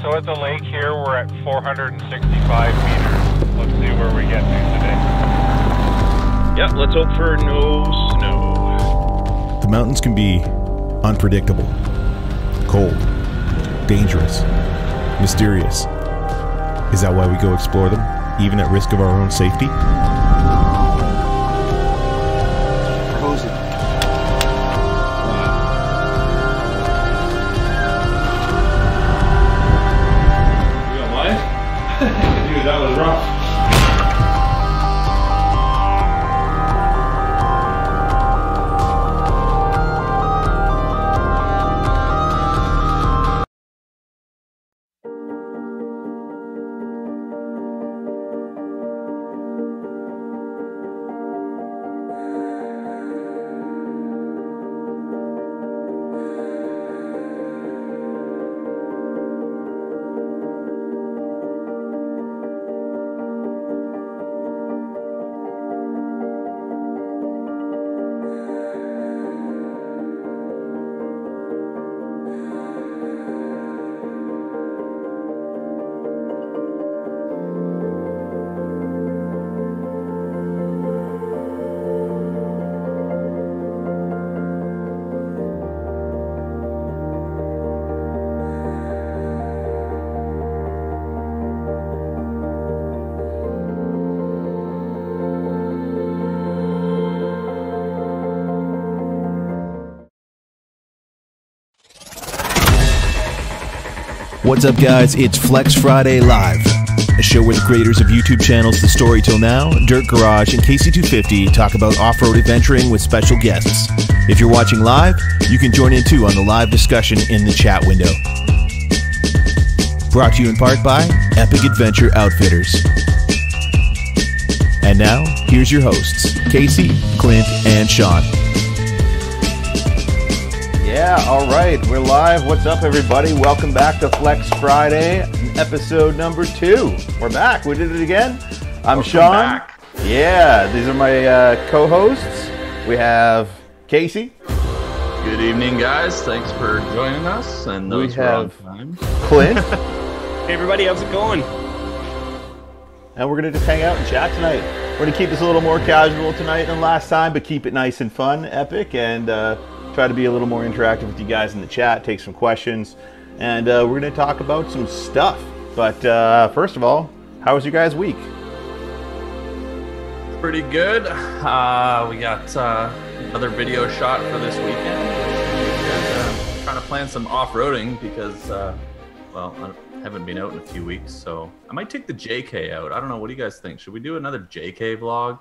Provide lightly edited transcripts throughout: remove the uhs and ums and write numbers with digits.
So at the lake here, we're at 465 meters. Let's see where we get to today. Yep, let's hope for no snow. The mountains can be unpredictable, cold, dangerous, mysterious. Is that why we go explore them, even at risk of our own safety? Frozen. You got mine? Dude, that was rough. What's up, guys? It's Flex Friday Live, a show where the creators of YouTube channels The Story Till Now, Dirt Garage, and KC250 talk about off-road adventuring with special guests. If you're watching live, you can join in too on the live discussion in the chat window. Brought to you in part by Epic Adventure Outfitters. And now, here's your hosts, Casey, Clint, and Sean. Yeah, all right, we're live. What's up, everybody? Welcome back to Flex Friday, episode number 2. We're back. We did it again. I'm Sean. Back. Yeah, these are my co-hosts. We have Casey. Good evening, guys. Thanks for joining us. And We those who are on have- time. Clint. Hey everybody, how's it going? And we're going to just hang out and chat tonight. We're going to keep this a little more casual tonight than last time, but keep it nice and fun, epic, and try to be a little more interactive with you guys in the chat, take some questions, and we're going to talk about some stuff. But first of all, how was your guys' week? Pretty good. We got another video shot for this weekend. And, trying to plan some off-roading because, well, I haven't been out in a few weeks, so I might take the JK out. I don't know. What do you guys think? Should we do another JK vlog?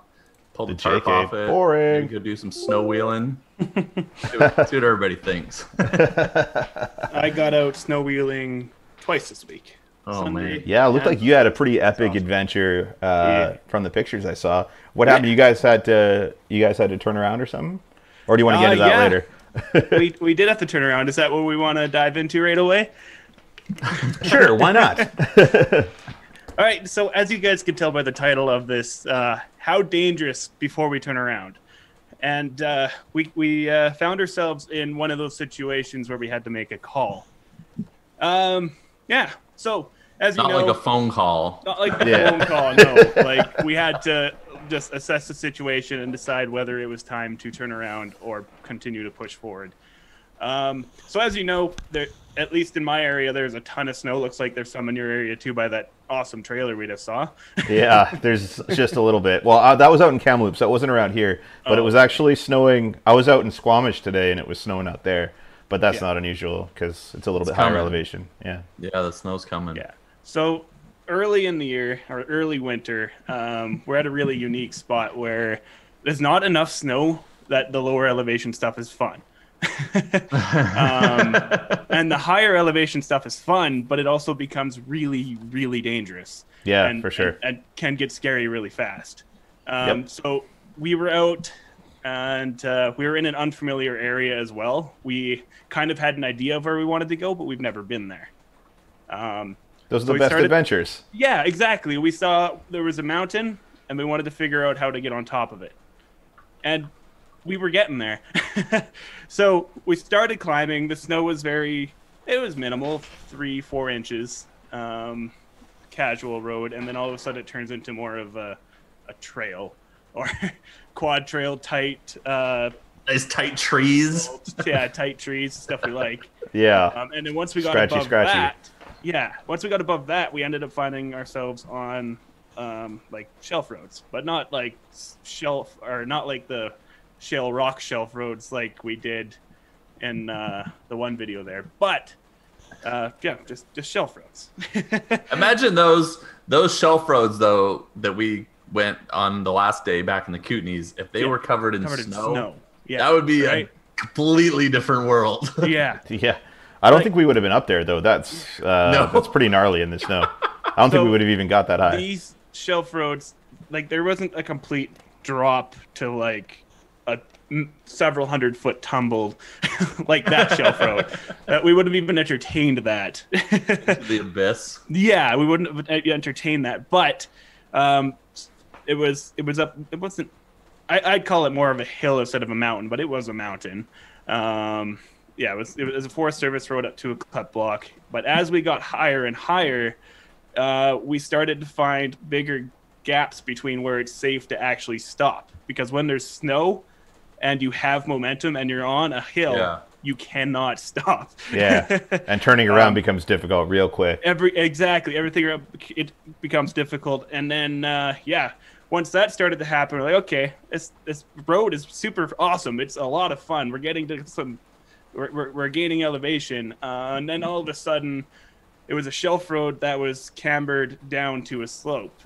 Pull the tarp JK, off it. boring. Maybe go do some snow wheeling. see what everybody thinks. I got out snow wheeling twice this week. Oh, Sunday. man. Yeah, it looked like you had a pretty epic awesome. adventure Yeah. from the pictures I saw. What happened? You guys had to turn around or something, or do you want to get into that yeah. later? we did have to turn around. Is that what we want to dive into right away? Sure, why not? All right, so as you guys can tell by the title of this, how dangerous before we turn around. And we found ourselves in one of those situations where we had to make a call. Yeah, so as you Not know... like a phone call. Not like a Yeah. phone call, no. Like, we had to just assess the situation and decide whether it was time to turn around or continue to push forward. So as you know, there, at least in my area, there's a ton of snow. Looks like there's some in your area too by that awesome trailer we just saw. Yeah, there's just a little bit. Well, that was out in Kamloops. That wasn't around here, but it was actually snowing. I was out in Squamish today, and it was snowing out there. But that's Yeah. not unusual because it's a little bit higher coming. elevation. Yeah. Yeah, the snow's coming. Yeah. So early in the year, or early winter, we're at a really unique spot where there's not enough snow that the lower elevation stuff is fun. And the higher elevation stuff is fun, but it also becomes really, really dangerous. Yeah, and, for sure. And can get scary really fast. Yep. So we were out, and we were in an unfamiliar area as well. We kind of had an idea of where we wanted to go, but we've never been there. Those are So the we best started- adventures. Yeah, exactly. We saw there was a mountain, and we wanted to figure out how to get on top of it. And we were getting there. So we started climbing. The snow was it was minimal, 3-4 inches. casual road, and then all of a sudden it turns into more of a trail or quad trail, tight. Nice tight trees. Yeah, tight trees, stuff we like. Yeah. And then once we got above that, we ended up finding ourselves on like shelf roads, but not like the shale rock shelf roads like we did in the one video there. But yeah, just shelf roads. Imagine those shelf roads though that we went on the last day back in the Kootenays. If they were covered in snow. Yeah, that would be a completely different world. Yeah. Yeah. I don't think we would have been up there though. That's that's pretty gnarly in the snow. I don't think we would have even got that high. These shelf roads, like there wasn't a complete drop to like a several 100-foot tumble like that shelf road. We wouldn't have even entertained that. The abyss. Yeah, we wouldn't have entertained that. But it was up. It wasn't. I'd call it more of a hill instead of a mountain, but it was a mountain. Yeah, it was a Forest Service road up to a cut block. But as we got higher and higher, we started to find bigger gaps between where it's safe to actually stop. Because when there's snow and you have momentum and you're on a hill, you cannot stop. Yeah, and turning around becomes difficult real quick. Everything around it becomes difficult, and then once that started to happen, we're like, okay, this road is super awesome. It's a lot of fun. We're getting to we're gaining elevation, and then all of a sudden, it was a shelf road that was cambered down to a slope.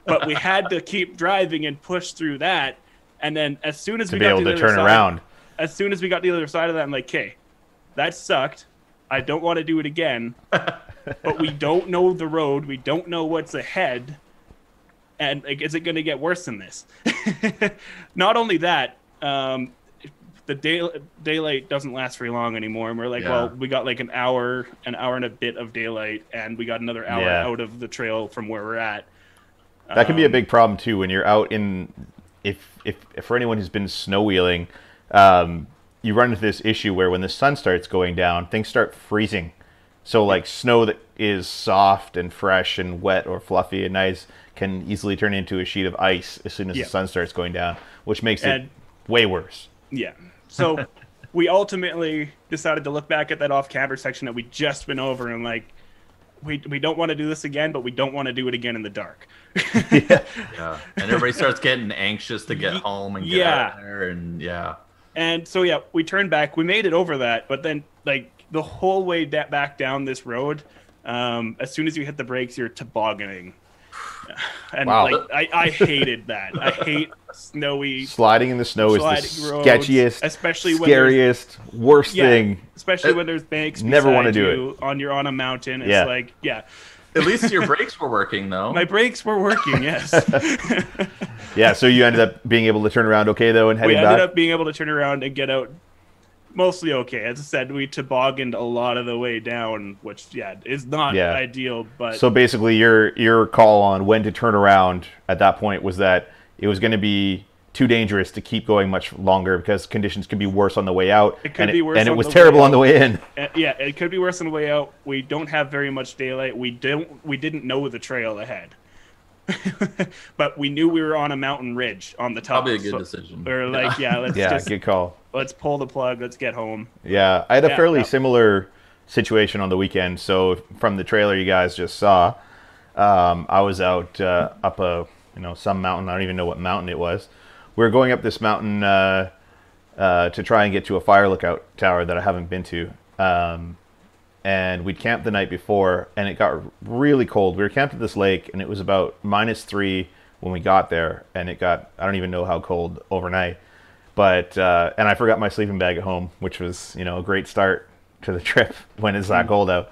But we had to keep driving and push through that, and then as soon as we got to the other side, as soon as we got to the other side of that, I'm like, okay, that sucked. I don't want to do it again. But we don't know the road. We don't know what's ahead. And like, is it going to get worse than this? Not only that, the daylight doesn't last very long anymore. And we're like, well, we got like an hour and a bit of daylight, and we got another hour out of the trail from where we're at. That can be a big problem too when you're out in. If for anyone who's been snow wheeling, you run into this issue where when the sun starts going down, things start freezing. So like snow that is soft and fresh and wet or fluffy and nice can easily turn into a sheet of ice as soon as the sun starts going down, which makes it way worse. Yeah. So we ultimately decided to look back at that off-camber section that we just went over and like, we don't want to do this again, but we don't want to do it again in the dark. Yeah. And everybody starts getting anxious to get home and get out there, and And so we turned back. We made it over that, but then like the whole way back down this road, as soon as you hit the brakes, you're tobogganing. And like I hated that. I hate snowy sliding in the snow is the roads, sketchiest, especially scariest, worst thing. Especially when there's banks. Never want to do it. You're on a mountain. It's like At least your brakes were working though. My brakes were working. Yes. Yeah. So you ended up being able to turn around okay though, and heading back. We ended up being able to turn around and get out. Mostly okay. As I said, we tobogganed a lot of the way down, which is not ideal. But so basically, your call on when to turn around at that point was that it was going to be too dangerous to keep going much longer because conditions can be worse on the way out. It could be worse, and it was terrible on the way in. It could be worse on the way out. We don't have very much daylight. We didn't know the trail ahead. But we knew we were on a mountain ridge on the top. Probably a good decision. We're like, let's good call. Let's pull the plug. Let's get home. Yeah, I had a fairly similar situation on the weekend. So from the trailer you guys just saw, I was out up some mountain. I don't even know what mountain it was. We were going up this mountain to try and get to a fire lookout tower that I haven't been to. And we'd camped the night before, and it got really cold. We were camped at this lake, and it was about -3 when we got there, and it got, I don't even know how cold overnight. But, and I forgot my sleeping bag at home, which was, a great start to the trip when it's that cold out.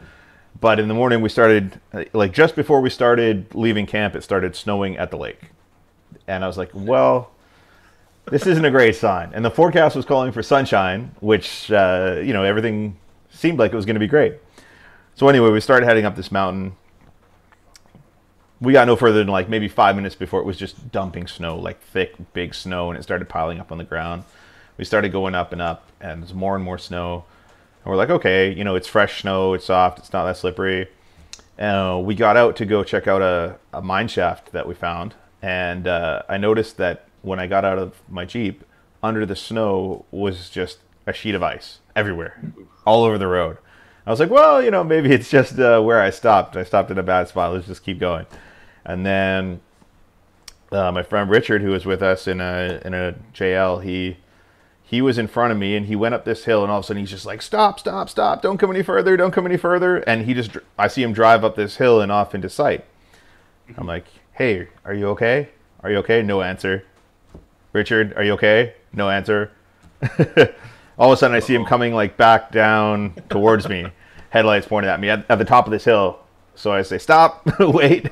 But in the morning we started, like just before we started leaving camp, it started snowing at the lake. And I was like, well, this isn't a great sign. And the forecast was calling for sunshine, which, everything seemed like it was going to be great. So anyway, we started heading up this mountain. We got no further than like maybe 5 minutes before it was just dumping snow, like thick, big snow, and it started piling up on the ground. We started going up and up, and there's more and more snow. And we're like, okay, you know, it's fresh snow, it's soft, it's not that slippery. We got out to go check out a mine shaft that we found, and I noticed that when I got out of my Jeep, under the snow was just a sheet of ice everywhere, all over the road. I was like, well, you know, maybe it's just where I stopped. I stopped in a bad spot. Let's just keep going. And then my friend Richard, who was with us in a JL, he was in front of me, and he went up this hill, and all of a sudden he's just like, stop, stop, stop, don't come any further, don't come any further. And I see him drive up this hill and off into sight. I'm like, hey, are you okay? Are you okay? No answer. Richard, are you okay? No answer. All of a sudden I see him coming like back down towards me, headlights pointed at me at the top of this hill. So I say, stop, wait.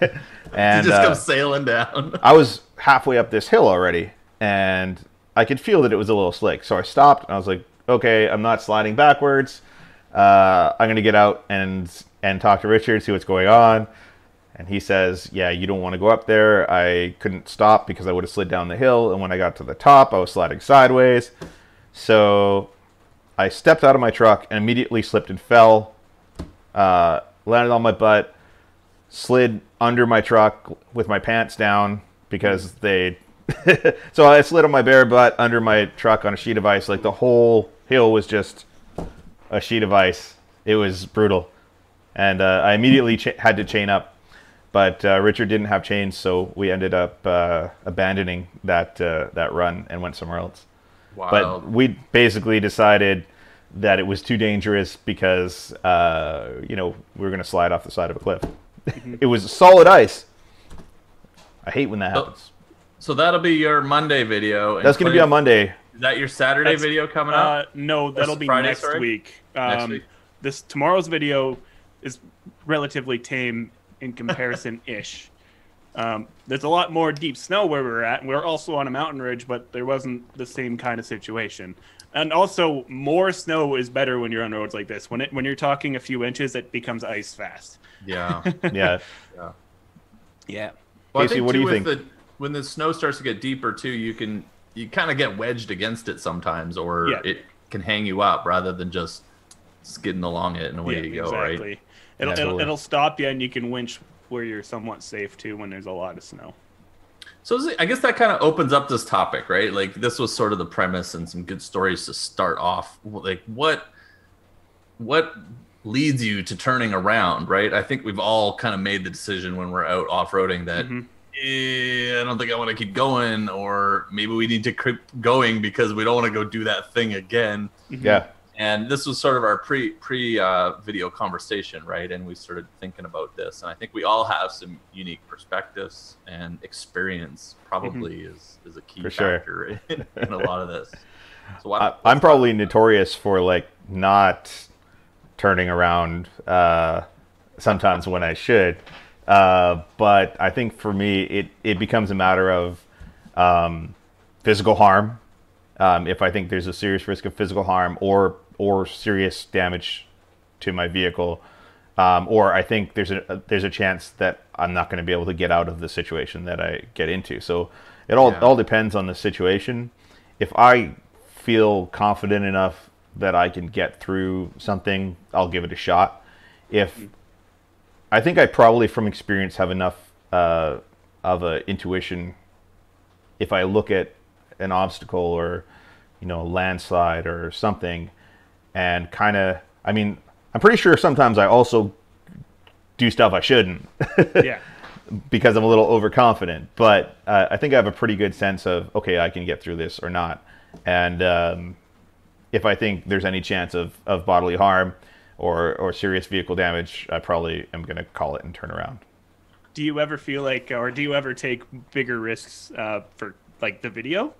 And he just comes sailing down. I was halfway up this hill already, and I could feel that it was a little slick. So I stopped, and I was like, okay, I'm not sliding backwards. I'm going to get out and talk to Richard, see what's going on. And he says, yeah, you don't want to go up there. I couldn't stop because I would have slid down the hill. And when I got to the top, I was sliding sideways. So I stepped out of my truck and immediately slipped and fell, landed on my butt, slid under my truck with my pants down because they... So I slid on my bare butt under my truck on a sheet of ice. Like the whole hill was just a sheet of ice. It was brutal. And I immediately had to chain up. But Richard didn't have chains, so we ended up abandoning that run and went somewhere else. Wow. But we basically decided that it was too dangerous because you know, we were going to slide off the side of a cliff. It was solid ice. I hate when that happens. So that'll be your Monday video. That's going to be on Monday. Is that your Saturday video coming up? No, that'll be Friday, next sorry? week. Next week. Tomorrow's video is relatively tame in comparison-ish. There's a lot more deep snow where we're at, and we're also on a mountain ridge, but there wasn't the same kind of situation. And also, more snow is better when you're on roads like this. When you're talking a few inches, it becomes ice fast. Yeah. Yeah. Yeah. Well, Casey, what do you think? When the snow starts to get deeper too, you kind of get wedged against it sometimes, or it can hang you up rather than just skidding along it and away you go. Exactly. Right? It'll stop you, and you can winch where you're somewhat safe too when there's a lot of snow. So I guess that kind of opens up this topic, right? Like this was sort of the premise and some good stories to start off. Like what leads you to turning around, right? I think we've all kind of made the decision when we're out off-roading that I don't think I want to keep going, or maybe we need to keep going because we don't want to go do that thing again. Yeah. And this was sort of our pre video conversation, right? And we started thinking about this, and I think we all have some unique perspectives, and experience probably is a key factor in a lot of this. So I'm probably notorious for like not turning around sometimes when I should, but I think for me it becomes a matter of physical harm. If I think there's a serious risk of physical harm or serious damage to my vehicle, or I think there's a chance that I'm not going to be able to get out of the situation that I get into. So it all depends on the situation. If I feel confident enough that I can get through something, I'll give it a shot. I think I probably from experience have enough of a intuition. If I look at an obstacle or a landslide or something, and kind of, I mean, I'm pretty sure sometimes I also do stuff I shouldn't. Yeah. Because I'm a little overconfident, but I think I have a pretty good sense of, okay, I can get through this or not. And if I think there's any chance of bodily harm or serious vehicle damage, I probably am going to call it and turn around. Do you ever feel like, or do you ever take bigger risks for like the video?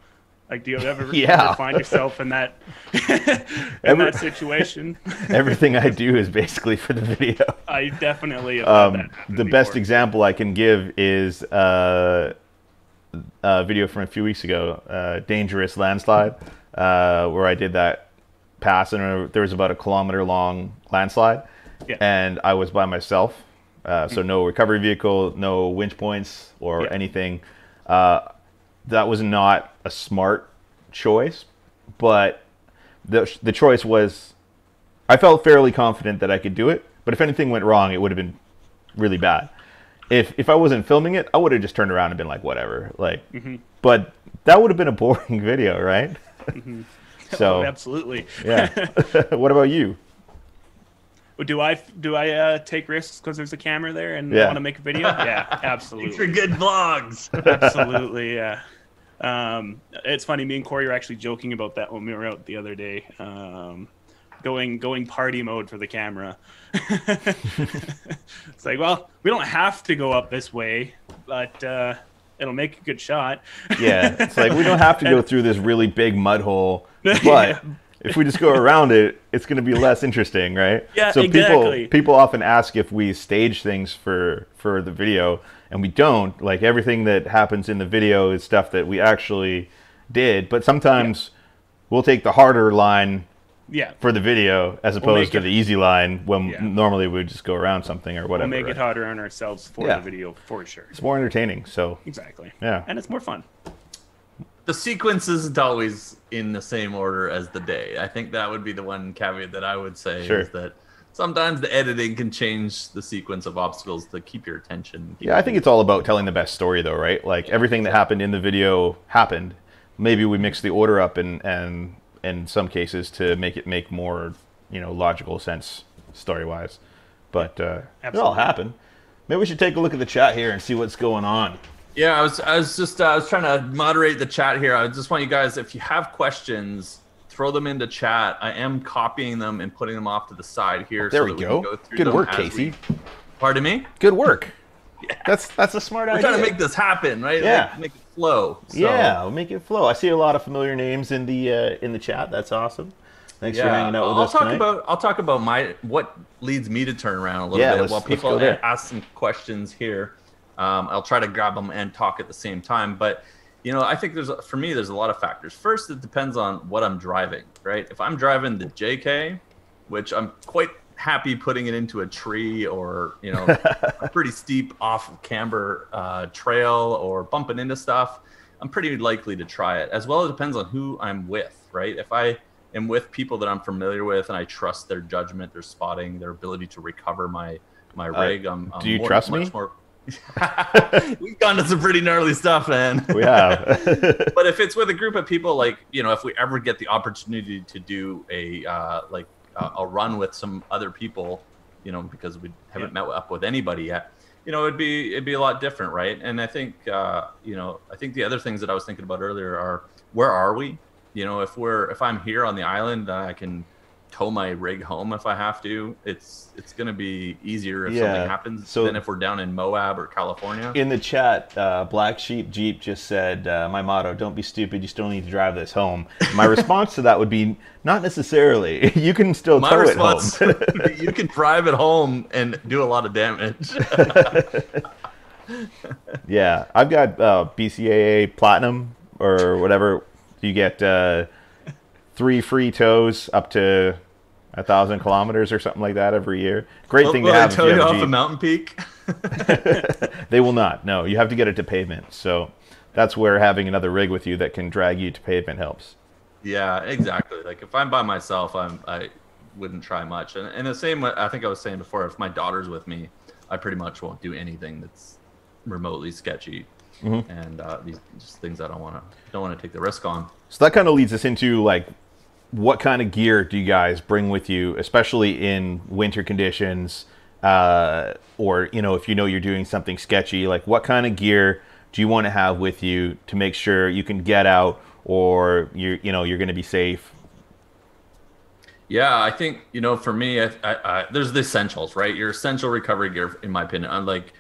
Like, do you ever find yourself in that that situation? Everything I do is basically for the video. I definitely have had that happen the best example I can give is a video from a few weeks ago, Dangerous Landslide, where I did that pass, and there was about a kilometer-long landslide, and I was by myself, so no recovery vehicle, no winch points or anything. That was not a smart choice, but the choice was I felt fairly confident that I could do it, but if anything went wrong, it would have been really bad. If I wasn't filming it, I would have just turned around and been like, whatever. Like, but that would have been a boring video, right? So absolutely. Yeah. What about you? Do I take risks because there's a camera there and Yeah. want to make a video? Yeah, absolutely. For good vlogs. Absolutely, yeah. It's funny. Me and Corey were actually joking about that when we were out the other day. Going party mode for the camera. It's like, well, we don't have to go up this way, but it'll make a good shot. Yeah, it's like we don't have to go through this really big mud hole, but if we just go around it, it's going to be less interesting, right? Yeah, so exactly. people often ask if we stage things for the video, and we don't. Like, everything that happens in the video is stuff that we actually did, but sometimes we'll take the harder line Yeah. for the video as opposed to the easy line when normally we would just go around something or whatever. We'll make it harder on ourselves for the video, for sure. It's more entertaining, so. Exactly. Yeah. And it's more fun. The sequence isn't always in the same order as the day. I think that would be the one caveat that I would say is that sometimes the editing can change the sequence of obstacles to keep your attention. Yeah, I think it's all about telling the best story, though, right? Like, everything that happened in the video happened. Maybe we mix the order up and in some cases to make it make more, logical sense story-wise. But it all happened. Maybe we should take a look at the chat here and see what's going on. Yeah, I was trying to moderate the chat here. I just want you guys, if you have questions, throw them into chat. I am copying them and putting them off to the side here. There so we that go. We can go through Good them work, as Casey. Pardon me? Good work. Yeah. That's a smart idea. We're trying to make this happen, right? Yeah. Like, make it flow. So. Yeah, we'll make it flow. I see a lot of familiar names in the chat. That's awesome. Thanks for hanging out with us tonight. I'll talk about what leads me to turn around a little bit while people ask some questions here. I'll try to grab them and talk at the same time. But, I think there's a lot of factors. First, it depends on what I'm driving, right? If I'm driving the JK, which I'm quite happy putting it into a tree or, a pretty steep off-camber trail or bumping into stuff, I'm pretty likely to try it. As well, it depends on who I'm with, right? If I am with people that I'm familiar with and I trust their judgment, their spotting, their ability to recover my rig, I'm do you trust me? We've gone to some pretty gnarly stuff, man. We have. But if it's with a group of people, like, if we ever get the opportunity to do a run with some other people, because we haven't met up with anybody yet, it'd be a lot different, right? And I think I think the other things that I was thinking about earlier are, where are we? If I'm here on the island, I can tow my rig home if I have to. It's going to be easier if something happens than if we're down in Moab or California. In the chat, Black Sheep Jeep just said, my motto, don't be stupid, you still need to drive this home. My response to that would be, not necessarily. You can still tow it home. You can drive it home and do a lot of damage. Yeah, I've got BCAA Platinum or whatever. You get 3 free tows up to 1,000 kilometers or something like that every year. Great thing to have. Will they tow you off a mountain peak? They will not. No, you have to get it to pavement. So that's where having another rig with you that can drag you to pavement helps. Yeah, exactly. Like, if I'm by myself, I wouldn't try much. And the same, I think I was saying before, if my daughter's with me, I pretty much won't do anything that's remotely sketchy. And these just things I don't want to take the risk on. So that kind of leads us into, like, what kind of gear do you guys bring with you, especially in winter conditions, or if you're doing something sketchy? Like, what kind of gear do you want to have with you to make sure you can get out, or you're going to be safe? Yeah, I think for me, there's the essentials, right? Your essential recovery gear, in my opinion. Like,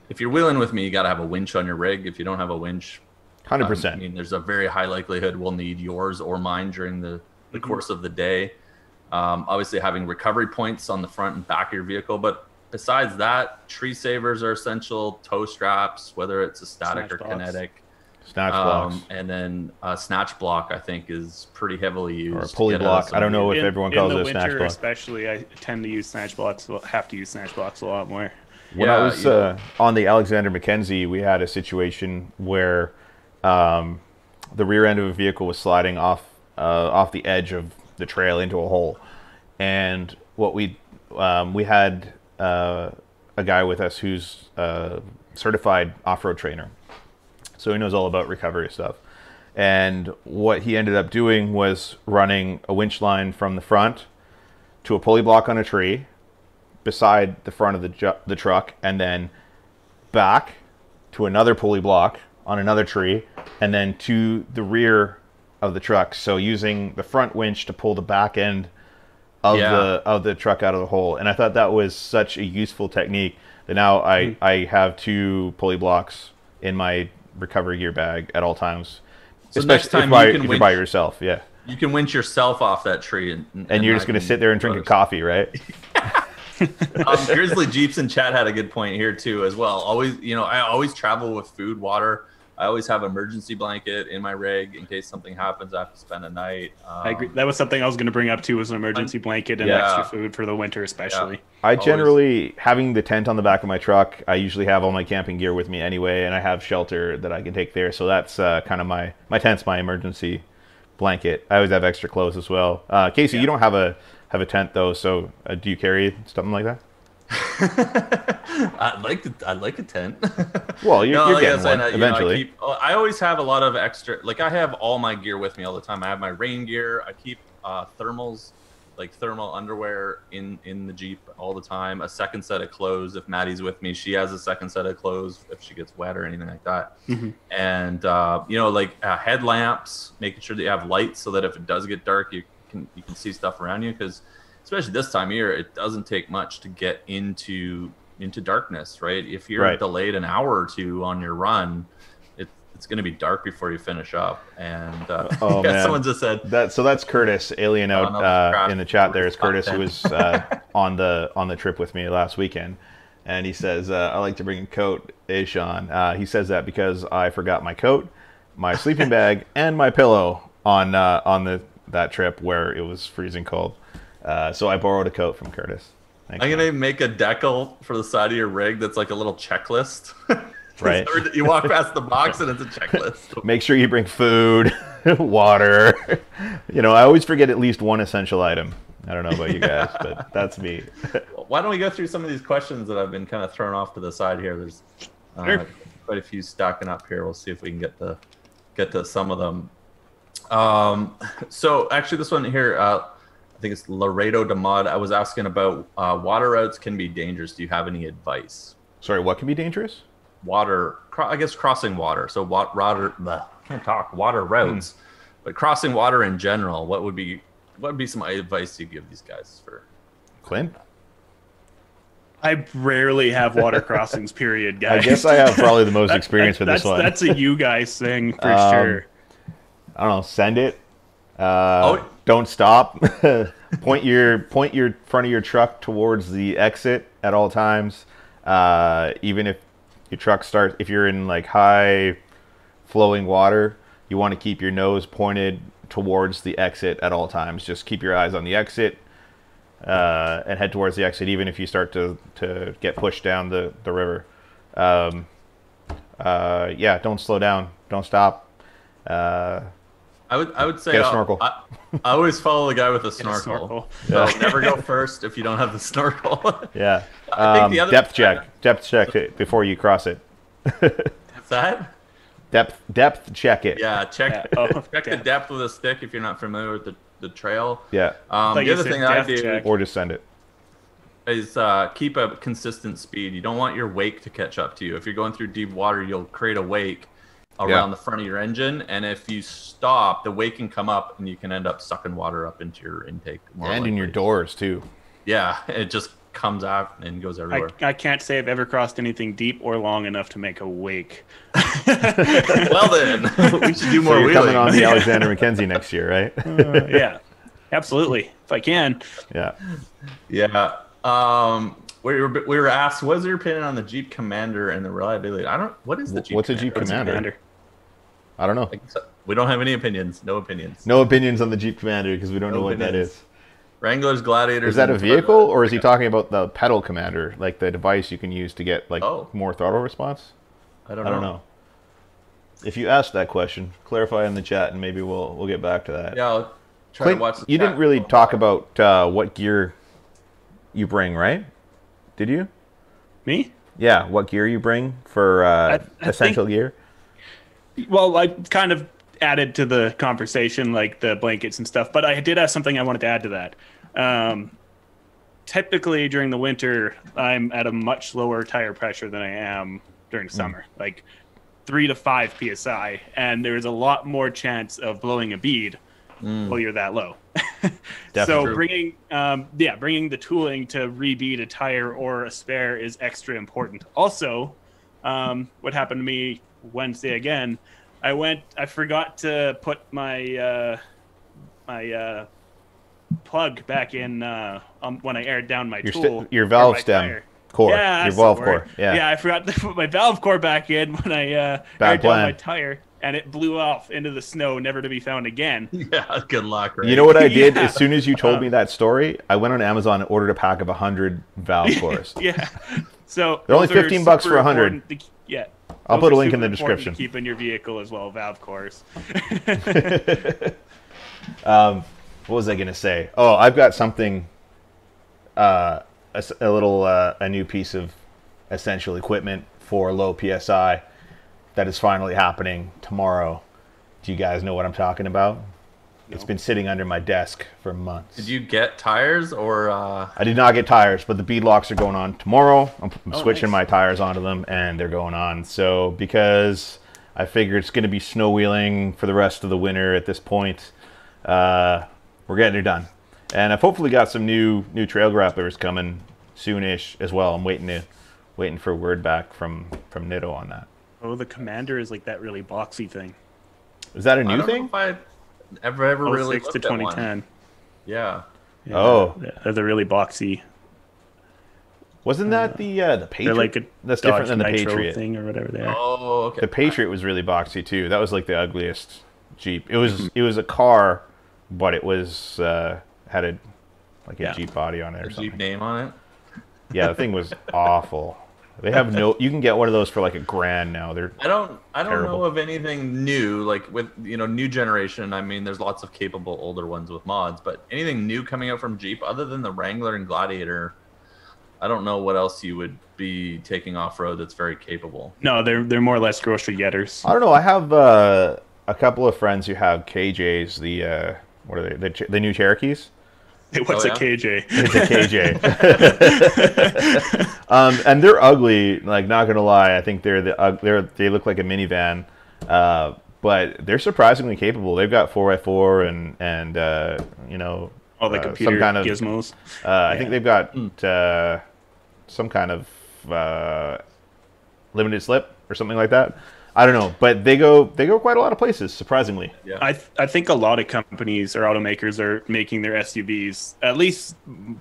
if you're wheeling with me, you got to have a winch on your rig. If you don't have a winch, 100%. I mean, there's a very high likelihood we'll need yours or mine during the course of the day. Obviously, having recovery points on the front and back of your vehicle. But besides that, tree savers are essential, tow straps, whether it's a static or kinetic. Snatch blocks. And then a snatch block, I think, is pretty heavily used. Or a pulley block. I don't know if everyone calls it a snatch block. Especially, I tend to use snatch blocks. Have to use snatch blocks a lot more. When I was on the Alexander Mackenzie, we had a situation where the rear end of a vehicle was sliding off the edge of the trail into a hole, and we had a guy with us who's a certified off-road trainer, so he knows all about recovery stuff. And what he ended up doing was running a winch line from the front to a pulley block on a tree beside the front of the truck, and then back to another pulley block on another tree, and then to the rear of the truck. So using the front winch to pull the back end of the truck out of the hole. And I thought that was such a useful technique that now I have 2 pulley blocks in my recovery gear bag at all times. So especially next time if you're by yourself, yeah. You can winch yourself off that tree, and you're just going to sit there and drink a coffee, right? Grizzly Jeeps in chat had a good point here too, as well. Always, I always travel with food, water. I always have emergency blanket in my rig in case something happens. I have to spend a night. I agree. That was something I was going to bring up too, was an emergency blanket and extra food for the winter, especially. Yeah. I generally, having the tent on the back of my truck, I usually have all my camping gear with me anyway, and I have shelter that I can take there. So that's kind of my tent's my emergency blanket. I always have extra clothes as well. Casey, you don't have a tent though, so do you carry something like that? I'd like a tent. Well, you're getting one eventually. I always have a lot of extra. Like, I have all my gear with me all the time. I have my rain gear. I keep thermals, like thermal underwear, in the Jeep all the time. A second set of clothes if Maddie's with me. She has a second set of clothes if she gets wet or anything like that. Mm-hmm. And headlamps, making sure that you have lights so that if it does get dark, you can see stuff around you, because especially this time of year, it doesn't take much to get into darkness, right? If you're delayed an hour or two on your run, it's going to be dark before you finish up. And someone just said that. So that's Curtis, alien out in the chat. There is Curtis, who was on the trip with me last weekend, and he says, "I like to bring a coat." Sean, he says that because I forgot my coat, my sleeping bag, and my pillow on that trip where it was freezing cold. So I borrowed a coat from Curtis. Thanks, I'm going to make a decal for the side of your rig that's like a little checklist. Right. You walk past the box and it's a checklist. Make sure you bring food, water. I always forget at least one essential item. I don't know about you guys, but that's me. Why don't we go through some of these questions that I've been kind of thrown off to the side here? There's quite a few stacking up here. We'll see if we can get to some of them. So actually this one here, I think it's Laredo de Mud. I was asking about water routes can be dangerous. Do you have any advice? Sorry, what can be dangerous? I guess crossing water. So water routes, but crossing water in general. What would be some advice you give these guys for? Clint? I rarely have water crossings, period, guys. I guess I have probably the most experience with this one. That's a you guys thing for sure. I don't know. Send it. Don't stop. Point your front of your truck towards the exit at all times. Even if your truck starts, if you're in like high flowing water, you want to keep your nose pointed towards the exit at all times. Just keep your eyes on the exit and head towards the exit, even if you start to get pushed down the river. Don't slow down. Don't stop. I would say get a snorkel. I always follow the guy with a snorkel. So never go first if you don't have the snorkel. Yeah. I think the other depth check it before you cross it. What's that? Depth check it. Yeah, check the depth with a stick if you're not familiar with the trail. Yeah. The other thing I do, or just send it, is keep a consistent speed. You don't want your wake to catch up to you. If you're going through deep water, you'll create a wake around the front of your engine, and if you stop, the wake can come up and you can end up sucking water up into your intake. And in your doors too. Yeah, it just comes out and goes everywhere. I can't say I've ever crossed anything deep or long enough to make a wake. Well then, we should do more so you're wheeling. Coming on the Alexander Mackenzie next year, right? Yeah, absolutely. If I can. Yeah. Yeah. We were asked, what's your opinion on the Jeep Commander and the reliability? What is the Jeep What's Commander? a Jeep Commander? I don't know. We don't have any opinions. No opinions. No opinions on the Jeep Commander because we don't know what that is. Wranglers, Gladiators. Is that a vehicle, or is he talking about the pedal commander, like the device you can use to get more throttle response? I don't know. If you ask that question, clarify in the chat, and maybe we'll get back to that. Yeah, I'll try to watch the You chat. didn't really talk about what gear you bring, right? Did you? Me? Yeah, what gear you bring for I essential think- gear? Well, I kind of added to the conversation, like the blankets and stuff, but I did have something I wanted to add to that. Typically during the winter, I'm at a much lower tire pressure than I am during summer, like 3 to 5 psi, and there's a lot more chance of blowing a bead while you're that low. So True. bringing the tooling to rebead a tire or a spare is extra important. Also, what happened to me Wednesday again, I forgot to put my my plug back in when I aired down my tool. Your or valve my stem tire. core. Yeah, Your that's valve the core. word. Yeah. I forgot to put my valve core back in when I aired Bad down plan. my tire, and it blew off into the snow, never to be found again. Yeah, good luck, right? You know what I did? Yeah. As soon as you told me that story, I went on Amazon and ordered a pack of 100 valve cores. Yeah. So They're only those are $15 for super 100. important to- Yeah. I'll Those put a are link in super the important description. to keep in your vehicle as well, valve cores. What was I going to say? Oh, I've got something, a new piece of essential equipment for low PSI that is finally happening tomorrow. Do you guys know what I'm talking about? It's been sitting under my desk for months. Did you get tires or? I did not get tires, but the bead locks are going on tomorrow. I'm switching nice. my tires onto them, and they're going on. So because I figure it's going to be snow wheeling for the rest of the winter at this point, we're getting it done. And I've hopefully got some new trail grapplers coming soonish as well. I'm waiting for word back from Nitto on that. Oh, the Commander is like that really boxy thing. Is that a I new don't know thing? if I ever really 06 to looked at one. 2010. Yeah. Yeah, Oh. they're really boxy. Wasn't that the Patriot? They're like a That's Dodge different than the Nitro Patriot. thing or whatever they are. Oh, okay. The Patriot was really boxy too. That was like the ugliest Jeep. It was a car, but it was had a Jeep body on it or A something. Jeep name on it. Yeah, the thing was awful. They have no. You can get one of those for like $1,000 now. They're I don't Terrible. know of anything new, like with new generation. I mean, there's lots of capable older ones with mods, but anything new coming out from Jeep other than the Wrangler and Gladiator, I don't know what else you would be taking off road that's very capable. No, they're more or less grocery getters. I don't know. I have a couple of friends who have KJs. The what are they? The new Cherokees. What's Oh, yeah? a KJ? It's a KJ. And they're ugly. Like, not gonna lie, I think they look like a minivan, but they're surprisingly capable. They've got 4x4 and All the computer some kind of gizmos. I think they've got some kind of limited slip or something like that. I don't know, but they go quite a lot of places, surpringly. Yeah. I think a lot of companies or automakers are making their SUVs at least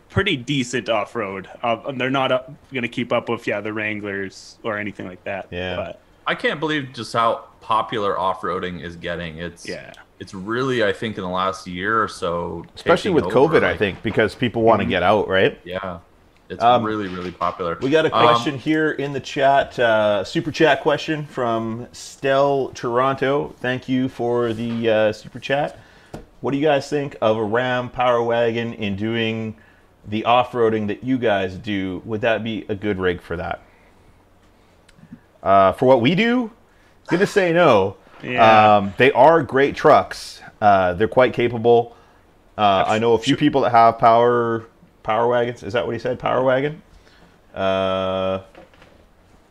pretty decent off road. They're not going to keep up with the Wranglers or anything like that. Yeah. But I can't believe just how popular off-roading is getting. It's really, I think, in the last year or so, Especially taking with over, COVID, I like, think, because people want to get out, right? Yeah, it's really, really popular. We got a question here in the chat, super chat question from Stel Toronto. Thank you for the super chat. What do you guys think of a Ram Power Wagon in doing the off-roading that you guys do? Would that be a good rig for that? For what we do, I'm gonna say no. Yeah. They are great trucks. They're quite capable. I know a few people that have power wagons. Is that what he said? Power wagon? I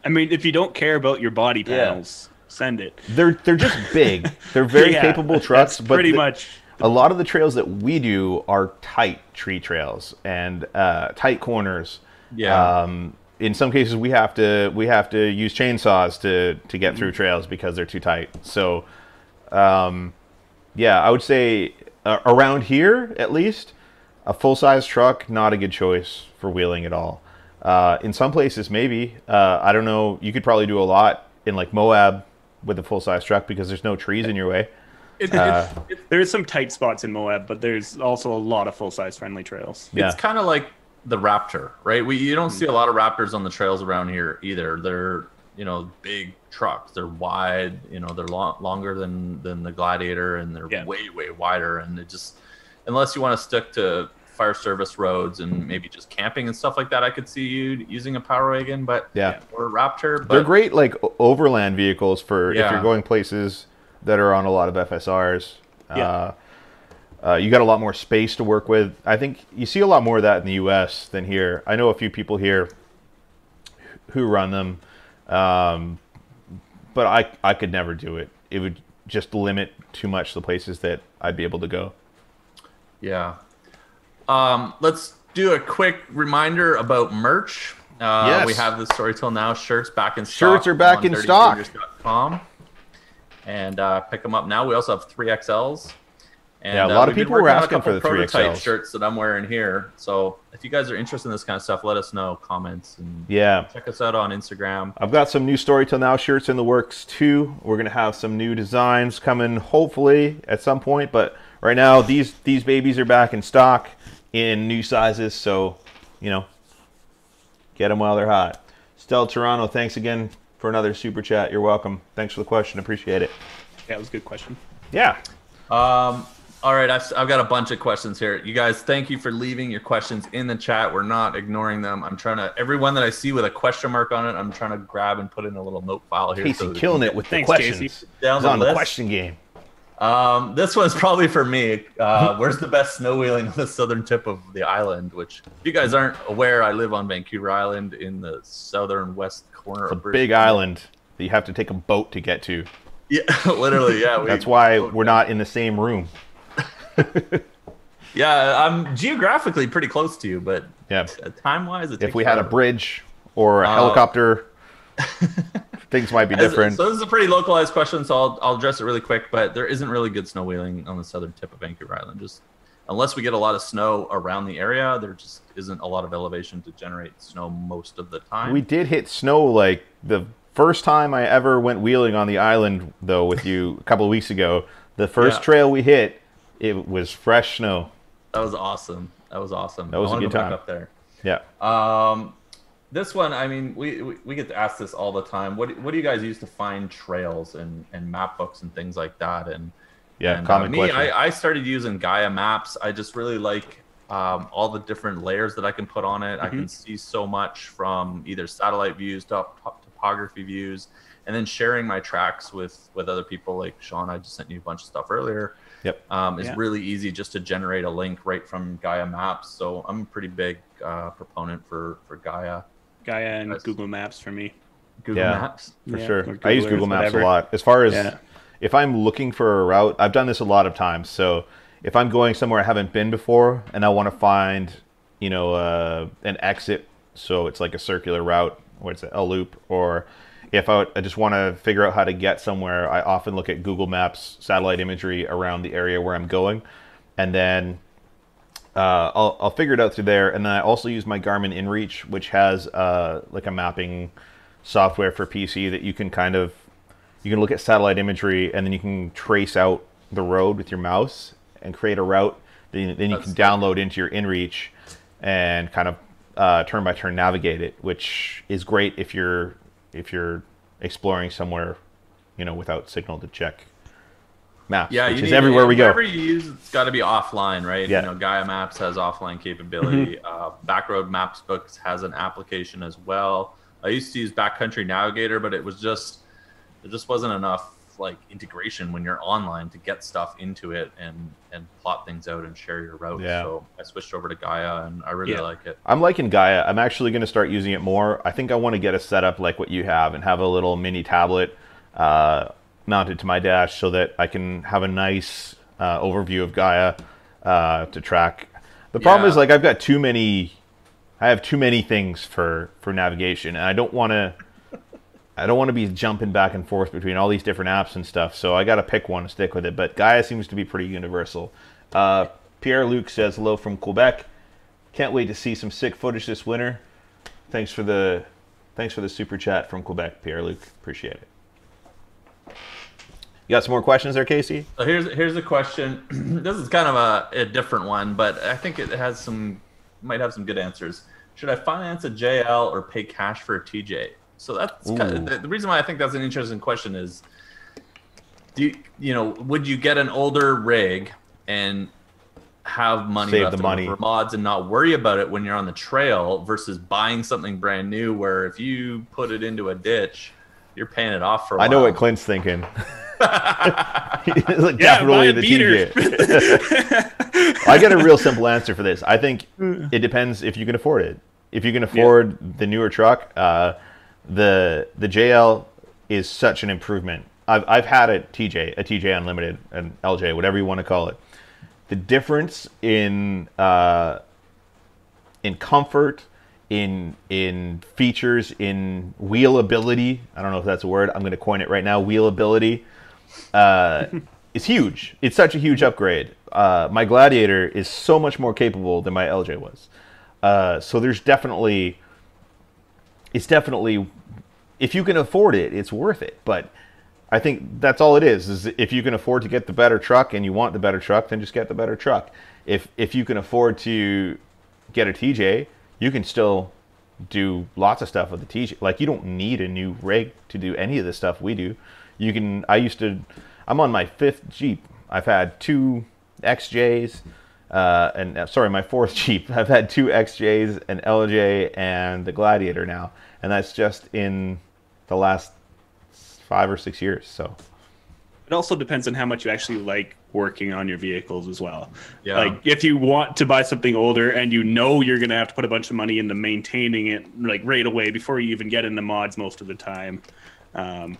mean, if you don't care about your body panels, send it. They're just big. They're very Yeah, capable trucks, that's but pretty much. a lot of the trails that we do are tight tree trails and tight corners. Yeah. In some cases, we have to use chainsaws to get through trails because they're too tight. So, yeah, I would say around here at least, a full-size truck not a good choice for wheeling at all. In some places, maybe. I don't know. You could probably do a lot in like Moab with a full-size truck because there's no trees in your way. There's some tight spots in Moab, but there's also a lot of full-size friendly trails. Yeah. It's kind of like the Raptor, right? You don't see a lot of Raptors on the trails around here either. They're, big trucks. They're wide, they're longer than the Gladiator, and they're way, way wider. And it just, unless you want to stick to fire service roads and maybe just camping and stuff like that, I could see you using a Power Wagon, or a Raptor. But they're great like overland vehicles for if Yeah. you're going places that are on a lot of FSRs. You got a lot more space to work with. I think you see a lot more of that in the U.S. than here. I know a few people here who run them, but I could never do it. It would just limit too much the places that I'd be able to go. Yeah. Let's do a quick reminder about merch. Yes. We have the Storytell Now shirts back in stock. Shirts are back in stock. dirtydangerous.com. And pick them up now. We also have 3XLs. And, Yeah, a lot of we've been people were working on a asking couple for the prototype 3XLs. shirts that I'm wearing here. So if you guys are interested in this kind of stuff, let us know. Comments and Yeah. check us out on Instagram. I've got some new Storytell Now shirts in the works too. We're gonna have some new designs coming hopefully at some point, but right now these babies are back in stock in new sizes, so get them while they're hot. Stella Toronto, thanks again for another super chat. You're welcome. Thanks for the question. Appreciate it. Yeah, it was a good question. Yeah. All right, I've got a bunch of questions here. You guys, thank you for leaving your questions in the chat. We're not ignoring them. I'm trying to, everyone that I see with a question mark on it, I'm trying to grab and put in a little note file here. Casey so killing it with the Thanks, questions. Casey. Down He's the on the list. question game. This one's probably for me. Where's the best snow wheeling on the southern tip of the island? Which, if you guys aren't aware, I live on Vancouver Island in the southern west corner It's a of British big island that you have to take a boat to get to. Yeah, literally, yeah. That's why we're not in the same room. Yeah, I'm geographically pretty close to you, but Yeah. time-wise, it If takes we had a forever. bridge or a helicopter, things might be different. So this is a pretty localized question, so I'll address it really quick. But there isn't really good snow wheeling on the southern tip of Vancouver Island. Just unless we get a lot of snow around the area, there just isn't a lot of elevation to generate snow most of the time. We did hit snow like the first time I ever went wheeling on the island, though, with you a couple of weeks ago. The first Yeah. trail we hit, it was fresh snow. That was awesome. That was awesome. That was I a wanna good go back time. up there. Yeah. This one, I mean, we get asked this all the time. What do you guys use to find trails and map books and things like that? And Common me, question. I started using Gaia Maps. I just really like all the different layers that I can put on it. I can see so much from either satellite views to topography views, and then sharing my tracks with other people. Like Sean, I just sent you a bunch of stuff earlier. Yep. It's really easy just to generate a link right from Gaia Maps. So I'm a pretty big proponent for Gaia. Gaia and Nice. Google Maps for me. Google Yeah. Maps. For Yeah, sure. or I use Google Google Earth, Maps whatever. a lot. As far as Yeah. if I'm looking for a route, I've done this a lot of times. So if I'm going somewhere I haven't been before and I want to find, an exit, so it's like a circular route, or it's a loop, or if I just want to figure out how to get somewhere, I often look at Google Maps satellite imagery around the area where I'm going, and then I'll figure it out through there. And then I also use my Garmin InReach, which has like a mapping software for PC that you can look at satellite imagery, and then you can trace out the road with your mouse and create a route. Then you That's can download into your InReach and kind of turn by turn navigate it, which is great if you're exploring somewhere, without signal to check maps. Yeah, which is everywhere we go. Whatever you use, it's got to be offline, right? Yeah. Gaia Maps has offline capability. Backroad Maps Books has an application as well. I used to use Backcountry Navigator, but there just wasn't enough integration when you're online to get stuff into it and plot things out and share your route. Yeah. So I switched over to Gaia, and I really like it. I'm liking Gaia. I'm actually going to start using it more. I think I want to get a setup like what you have and have a little mini tablet mounted to my dash so that I can have a nice overview of Gaia to track. The problem is I've got too many. I have too many things for navigation, and I don't want to be jumping back and forth between all these different apps and stuff. So I got to pick one and stick with it. But Gaia seems to be pretty universal. Pierre Luc says hello from Quebec. Can't wait to see some sick footage this winter. Thanks for the super chat from Quebec, Pierre Luc. Appreciate it. You got some more questions there, Casey? So here's a question. This is kind of a different one, but I think it might have some good answers. Should I finance a JL or pay cash for a TJ? So that's the reason why I think that's an interesting question is, would you get an older rig and have money Save left the over money. for mods and not worry about it when you're on the trail versus buying something brand new where if you put it into a ditch, you're paying it off for a while. I know what Clint's thinking. He's like, Yeah, buy definitely a the beater. TJ. I get a real simple answer for this. I think it depends if you can afford it. If you can afford the newer truck, the JL is such an improvement. I've had a TJ Unlimited, an LJ, whatever you want to call it. The difference in comfort, in features, in wheelability. I don't know if that's a word. I'm going to coin it right now. Wheelability is huge. It's such a huge upgrade. My Gladiator is so much more capable than my LJ was. So it's definitely, if you can afford it, it's worth it. But I think that's all it is if you can afford to get the better truck and you want the better truck, then just get the better truck. If you can afford to get a TJ, you can still do lots of stuff with the TJ. Like, you don't need a new rig to do any of the stuff we do. I'm on my 5th Jeep. I've had 2 XJs, my 4th Jeep. I've had 2 XJs, an LJ, and the Gladiator now. And that's just in the last 5 or 6 years. So It also depends on how much you actually like working on your vehicles as well. Yeah. Like, if you want to buy something older and you know you're going to have to put a bunch of money into maintaining it like right away before you even get into mods most of the time. that's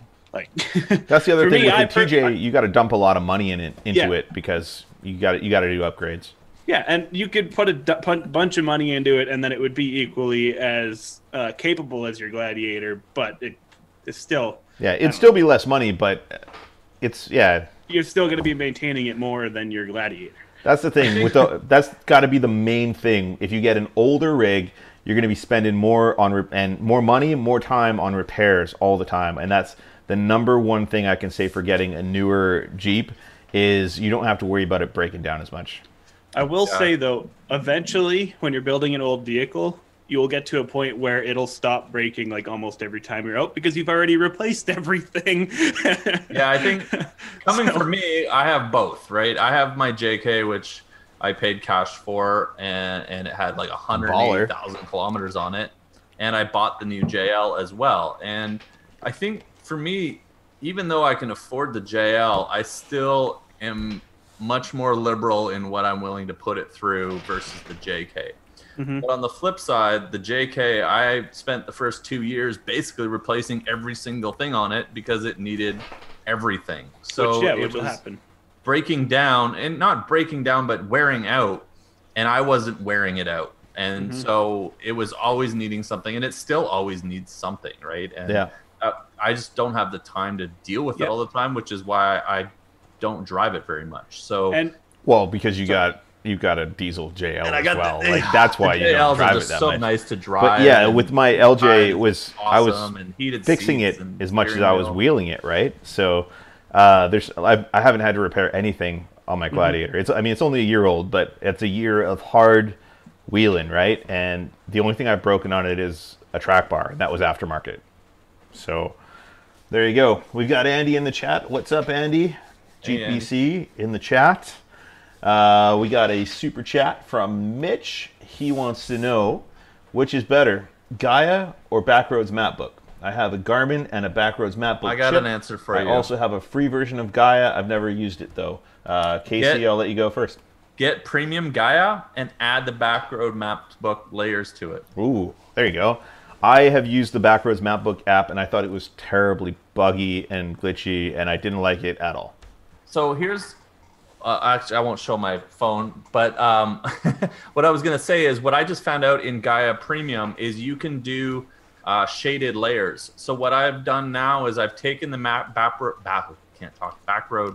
the other For thing me, with the TJ. You got to dump a lot of money into Yeah. it because you got to do upgrades. Yeah, and you could put a bunch of money into it, and then it would be equally as capable as your Gladiator, but it's still... Yeah, it'd still be less money, but You're still going to be maintaining it more than your Gladiator. that's the thing. That's got to be the main thing. If you get an older rig, you're going to be spending more on more money, more time on repairs all the time, and that's the number one thing I can say for getting a newer Jeep is you don't have to worry about it breaking down as much. I will say, though, eventually, when you're building an old vehicle, you will get to a point where it'll stop breaking like almost every time you're out because you've already replaced everything. Yeah, I think coming from me, I have both, right? I have my JK, which I paid cash for, and it had like 108,000 kilometers on it. And I bought the new JL as well. And I think for me, even though I can afford the JL, I still am much more liberal in what I'm willing to put it through versus the JK. Mm-hmm. But on the flip side, the JK, I spent the first 2 years basically replacing every single thing on it because it needed everything. So which will happen. Breaking down, and not breaking down, but wearing out, and I wasn't wearing it out. And so it was always needing something, and it still always needs something, right? And I just don't have the time to deal with it all the time, which is why I don't drive it very much. So Because you've got a diesel JL and I as got well. the, Like, that's why you don't JLs drive are it just that so much. nice to drive. But yeah, and with my LJ, it was I was awesome, and heated fixing seats it and as much as steering I was wheel. wheeling it, right? So I haven't had to repair anything on my Gladiator. It's only a year old, but it's a year of hard wheeling, right? And the only thing I've broken on it is a track bar, and that was aftermarket. So there you go. We've got Andy in the chat. What's up, Andy? Hey, GPC in the chat. We got a super chat from Mitch. He wants to know, which is better, Gaia or Backroads Mapbook? I have a Garmin and a Backroads Mapbook. I got an answer for you. I also have a free version of Gaia. I've never used it, though. Casey, I'll let you go first. Get premium Gaia and add the Backroad Mapbook layers to it. Ooh, there you go. I have used the Backroads Mapbook app, and I thought it was terribly buggy and glitchy, and I didn't like it at all. So here's, actually, I won't show my phone, but what I was going to say is what I just found out in Gaia Premium is you can do shaded layers. So what I've done now is I've taken the Backroad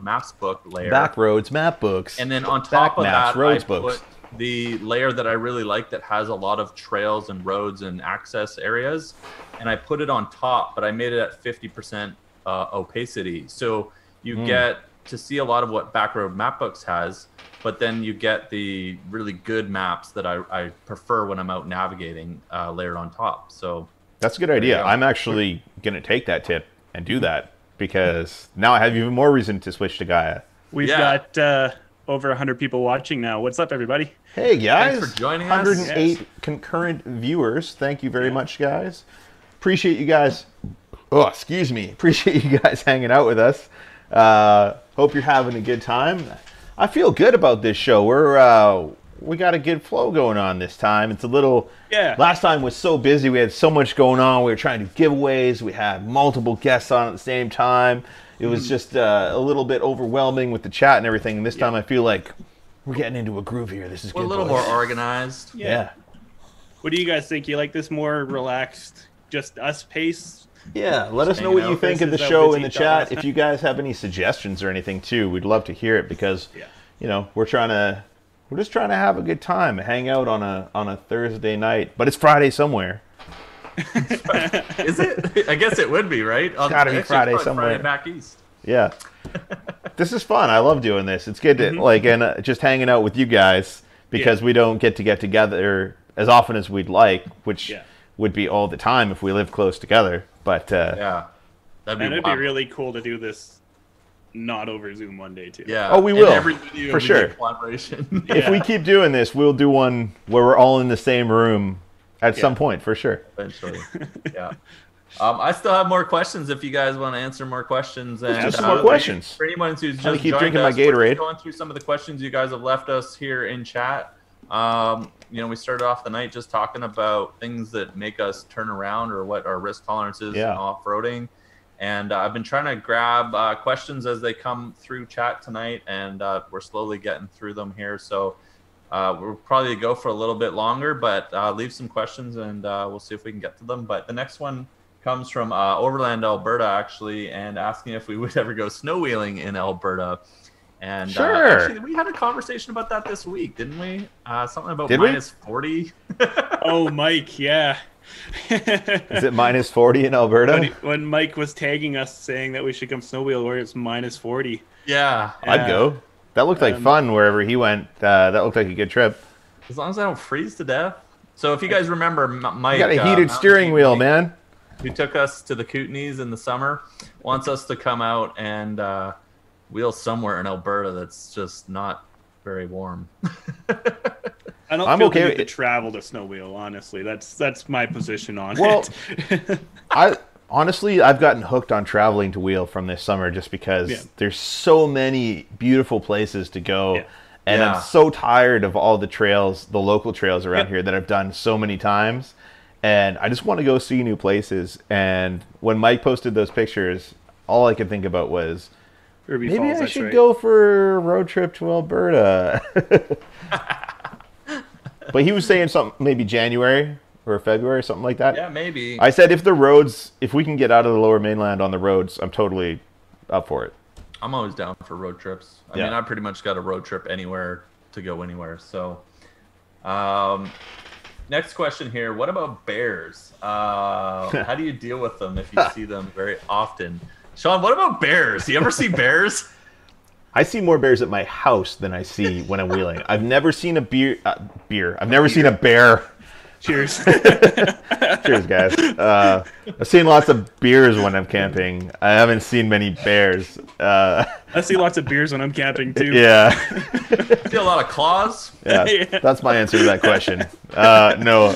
Maps book layer. Backroads Mapbooks. And then on top of Maps, that, roads I books. put the layer that I really like that has a lot of trails and roads and access areas, and I put it on top, but I made it at 50% opacity. So you get to see a lot of what Backroad Mapbooks has, but then you get the really good maps that I prefer when I'm out navigating layered on top. So that's a good idea. I'm actually going to take that tip and do that because now I have even more reason to switch to Gaia. We've got over 100 people watching now. What's up, everybody? Hey guys, Thanks for joining us. 108 Yes. concurrent viewers. Thank you very much, guys. Appreciate you guys. Oh, excuse me. Appreciate you guys hanging out with us. Hope you're having a good time. I feel good about this show. We got a good flow going on this time. It's a little. Yeah. Last time was so busy. We had so much going on. We were trying to do giveaways. We had multiple guests on at the same time. It was just a little bit overwhelming with the chat and everything. And this time I feel like we're getting into a groove here. This is We're good. a little boys. more organized. Yeah. What do you guys think? You like this more relaxed, just us pace? Yeah, let us know hanging what you out. think of the This is show what in the we thought last chat. If you guys have any suggestions or anything too, we'd love to hear it because Yeah. you know we're just trying to have a good time, hang out on a Thursday night, but it's Friday somewhere. Is it? I guess it would be, right? It's gotta be Friday somewhere. Friday back east. Yeah, this is fun. I love doing this. It's good to and just hanging out with you guys because we don't get together as often as we'd like, which would be all the time if we lived close together. But Yeah. That'd be And it'd be wild. really cool to do this not over Zoom one day, too. Yeah. Oh, we And will, every video for we sure. do collaboration. if we keep doing this, we'll do one where we're all in the same room at some point for sure. Eventually. Yeah. I still have more questions if you guys want to answer more questions. And, Just some more questions. For anyone who's Trying to just keep joined drinking my us, we're just Gatorade. going through some of the questions you guys have left us here in chat. We started off the night just talking about things that make us turn around or what our risk tolerance is in off-roading. And I've been trying to grab questions as they come through chat tonight, and we're slowly getting through them here. So we'll probably go for a little bit longer, but leave some questions, and we'll see if we can get to them. But the next one comes from Overland, Alberta, actually, and asking if we would ever go snow wheeling in Alberta. And Sure. actually, we had a conversation about that this week, didn't we? Something about Did we? minus 40. Oh, Mike, yeah. Is it minus 40 in Alberta? When Mike was tagging us saying that we should come snow wheel where it's minus 40. Yeah. I'd go. That looked like fun wherever he went. That looked like a good trip. As long as I don't freeze to death. So if you guys remember, Mike... You got a heated Mountain steering King wheel, Mike, man. who took us to the Kootenays in the summer, wants us to come out and wheel somewhere in Alberta that's just not very warm. I don't I'm feel okay the with need it. to travel to snow wheel, honestly. That's my position on Well, it. I've gotten hooked on traveling to wheel from this summer just because there's so many beautiful places to go. Yeah. And Yeah. I'm so tired of all the trails, the local trails around here that I've done so many times. And I just want to go see new places. And when Mike posted those pictures, all I could think about was, Ruby maybe Falls, I that's should right. go for a road trip to Alberta. But he was saying something, maybe January or February, something like that. Yeah, maybe. I said if we can get out of the lower mainland on the roads, I'm totally up for it. I'm always down for road trips. I Yeah. mean, I pretty much got a road trip anywhere to go anywhere. So, next question here. What about bears? How do you deal with them if you see them very often? Sean, what about bears? Do you ever see bears? I see more bears at my house than I see when I'm wheeling. I've never seen a beer. I've never seen a bear. Cheers. Cheers, guys. I've seen lots of beers when I'm camping. I haven't seen many bears. I see lots of beers when I'm camping, too. Yeah. See a lot of claws. Yeah, that's my answer to that question. No,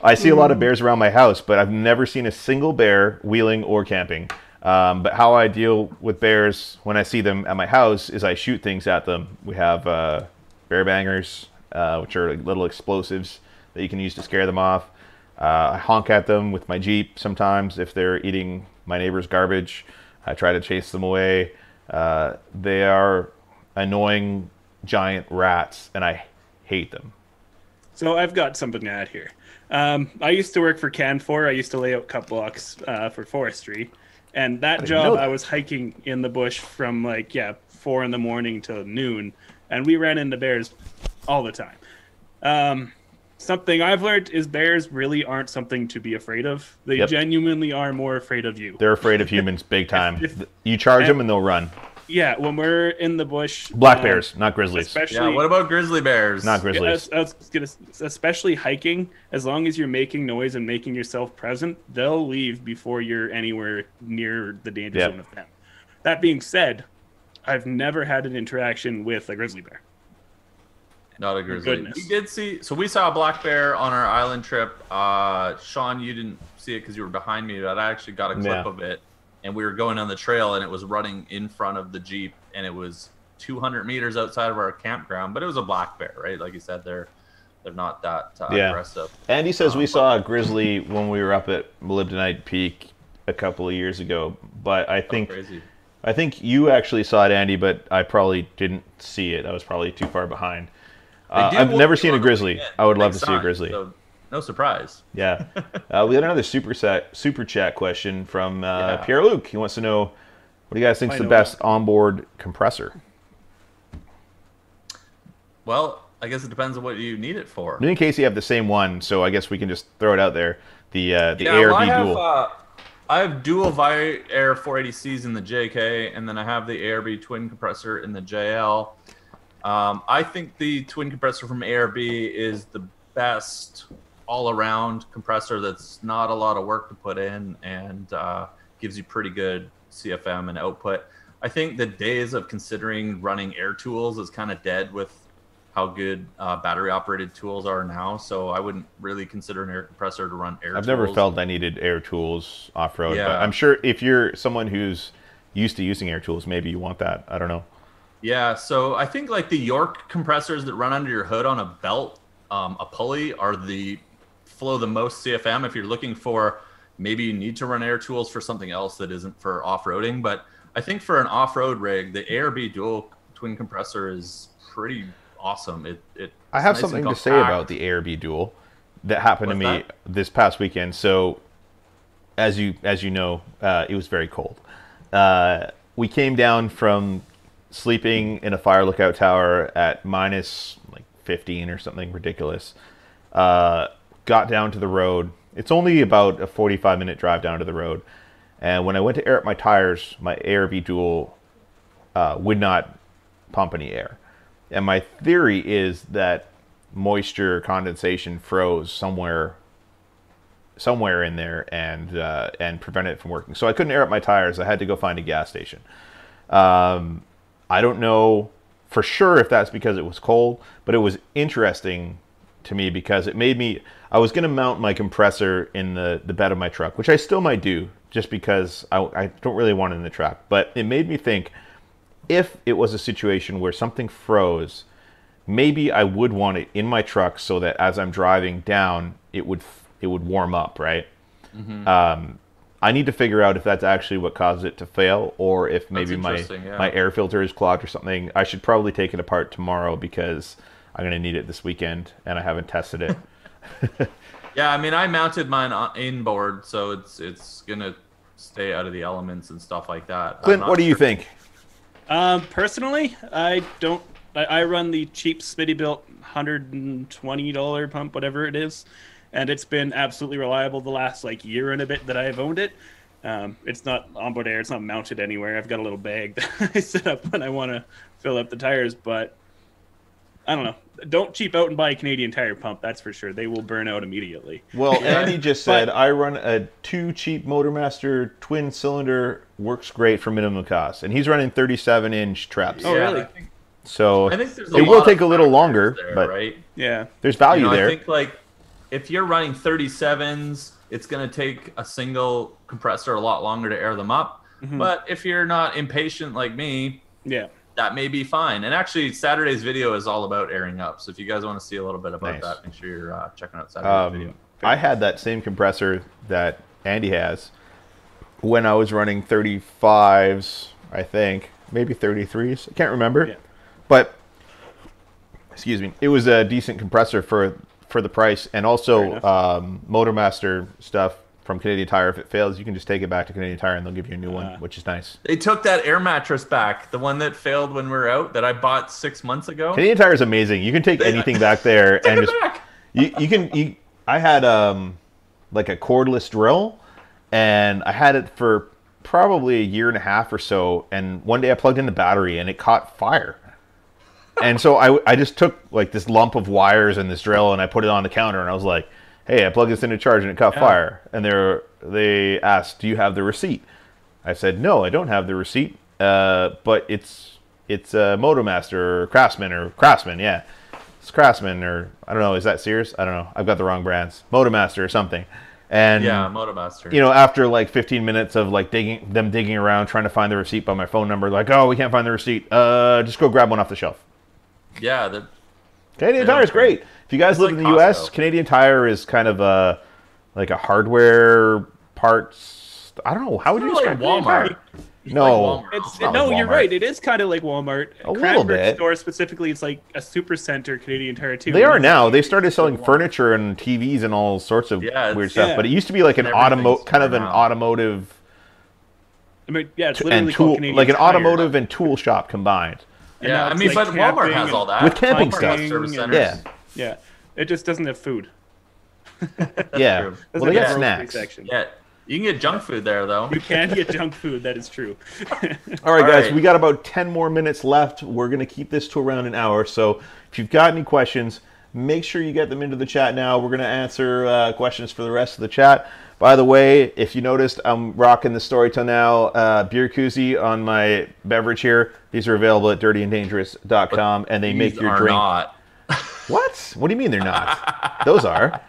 I see a lot of bears around my house, but I've never seen a single bear wheeling or camping. But how I deal with bears when I see them at my house is I shoot things at them. We have bear bangers, which are like little explosives that you can use to scare them off. I honk at them with my Jeep sometimes if they're eating my neighbor's garbage. I try to chase them away. They are annoying giant rats, and I hate them. So I've got something to add here. I used to work for Canfor. I used to lay out cut blocks for forestry. And that know job, that. I was hiking in the bush from 4 in the morning till noon. And we ran into bears all the time. Something I've learned is bears really aren't something to be afraid of. They Yep. genuinely are more afraid of you. They're afraid of humans big time. You charge them and they'll run. Yeah, when we're in the bush. Black bears, not grizzlies. Especially, Yeah. What about grizzly bears? Not grizzlies. I was gonna, especially hiking, as long as you're making noise and making yourself present, they'll leave before you're anywhere near the danger Yep. zone of them. That being said, I've never had an interaction with a grizzly bear. Not a grizzly. Goodness. We did see. So we saw a black bear on our island trip. Sean, you didn't see it because you were behind me, but I actually got a clip of it. And we were going on the trail, and it was running in front of the Jeep, and it was 200 meters outside of our campground. But it was a black bear, right? Like you said, they're not that aggressive. Andy says we saw a grizzly when we were up at Molybdenite Peak a couple of years ago, but I think you actually saw it, Andy, but I probably didn't see it. I was probably too far behind. I've never seen a grizzly. I would love to see a grizzly. So no surprise. Yeah. We had another super chat question from Pierre Luc. He wants to know, what do you guys think is the best onboard compressor? Well, I guess it depends on what you need it for. Me and Casey have the same one, so I guess we can just throw it out there. The ARB Dual. I have dual Air 480Cs in the JK, and then I have the ARB twin compressor in the JL. I think the twin compressor from ARB is the best all-around compressor that's not a lot of work to put in and gives you pretty good CFM and output. I think the days of considering running air tools is kind of dead with how good battery-operated tools are now, so I wouldn't really consider an air compressor to run air tools. I've never felt I needed air tools off-road, but I'm sure if you're someone who's used to using air tools, maybe you want that. I don't know. Yeah, so I think like the York compressors that run under your hood on a belt, a pulley, are flow the most CFM. If you're looking for, maybe you need to run air tools for something else that isn't for off-roading. But I think for an off-road rig, the ARB dual twin compressor is pretty awesome. I have something to say about the ARB dual that happened to me this past weekend. So as you know, it was very cold. We came down from sleeping in a fire lookout tower at minus like 15 or something ridiculous. Got down to the road. It's only about a 45-minute drive down to the road. And when I went to air up my tires, my ARB dual would not pump any air. And my theory is that moisture condensation froze somewhere in there and prevented it from working. So I couldn't air up my tires. I had to go find a gas station. I don't know for sure if that's because it was cold, but it was interesting to me because it made me, I was going to mount my compressor in the bed of my truck, which I still might do just because I don't really want it in the truck. But it made me think, if it was a situation where something froze, maybe I would want it in my truck so that as I'm driving down, it would warm up, right? Mm-hmm. I need to figure out if that's actually what caused it to fail, or if maybe my air filter is clogged or something. I should probably take it apart tomorrow because I'm going to need it this weekend, and I haven't tested it. Yeah, I mean, I mounted mine inboard, so it's going to stay out of the elements and stuff like that. Clint, what do you think? Personally, I run the cheap Smittybilt $120 pump, whatever it is. And it's been absolutely reliable the last year and a bit that I've owned it. It's not onboard air. It's not mounted anywhere. I've got a little bag that I set up when I want to fill up the tires. But I don't know. Don't cheap out and buy a Canadian Tire pump. That's for sure. They will burn out immediately. Well, Andy just said, I run a 2 cheap Motormaster twin cylinder. Works great for minimum cost. And he's running 37-inch traps. Oh, really? So it will take a little longer, but right? Yeah, there's value there. I think if you're running 37s, it's going to take a single compressor a lot longer to air them up. Mm-hmm. But if you're not impatient like me, that may be fine. And actually, Saturday's video is all about airing up. So if you guys want to see a little bit about that, make sure you're checking out Saturday's video. I had that same compressor that Andy has when I was running 35s, I think. Maybe 33s. I can't remember. Yeah. But, excuse me, it was a decent compressor for the price, and also Motormaster stuff from Canadian Tire. If it fails, you can just take it back to Canadian Tire and they'll give you a new one, which is nice. They took that air mattress back, the one that failed when we were out, that I bought 6 months ago. Canadian Tire is amazing. You can take anything back there and just back. I had a cordless drill, and I had it for probably a year and a half or so, and one day I plugged in the battery and it caught fire. And so I just took this lump of wires and this drill and I put it on the counter, and I was like, hey, I plugged this into charge and it caught fire. And they asked, do you have the receipt? I said, no, I don't have the receipt, but it's it's Motomaster or Craftsman, yeah. It's Craftsman, or I don't know, is that Sears? I don't know. I've got the wrong brands. Motomaster or something. And Yeah, Motomaster. you know, after like 15 minutes of like digging around trying to find the receipt by my phone number, like, oh, we can't find the receipt. Just go grab one off the shelf. Yeah, Canadian They Tire is don't- great. If you guys It's live like in the U.S., Costco. Canadian Tire is kind of like a hardware parts. I don't know. How would you Sort of describe like Canadian Walmart. Tire? No. Like Walmart. It's not no, like you're Walmart. right. It is kind of like Walmart. A little Cranbrook bit. store specifically, it's like a super center Canadian Tire too. They are now. They started selling furniture and TVs and all sorts of Yeah, weird it's- stuff. yeah. But it used to be like an Everything's kind of an around. automotive I mean, yeah, it's and literally tool, called Canadian like an Tire. automotive and tool shop combined. And Yeah, now I it's mean, like but Walmart camping has all and- that. With camping Walmart stuff. has service Yeah. centers. Yeah, Yeah, it just doesn't have food. yeah. true. Well, Doesn't they got have a grocery snacks. section. Yeah, you can get junk food there though. You can get junk food. That is true. All right, guys, right. we got about 10 more minutes left. We're going to keep this to around an hour. So if you've got any questions, make sure you get them into the chat now. We're going to answer questions for the rest of the chat. By the way, if you noticed, I'm rocking the Storytel Now beer koozie on my beverage here. These are available at dirtyanddangerous.com, and they make These your are drink. not What? What do you mean they're not? Those are.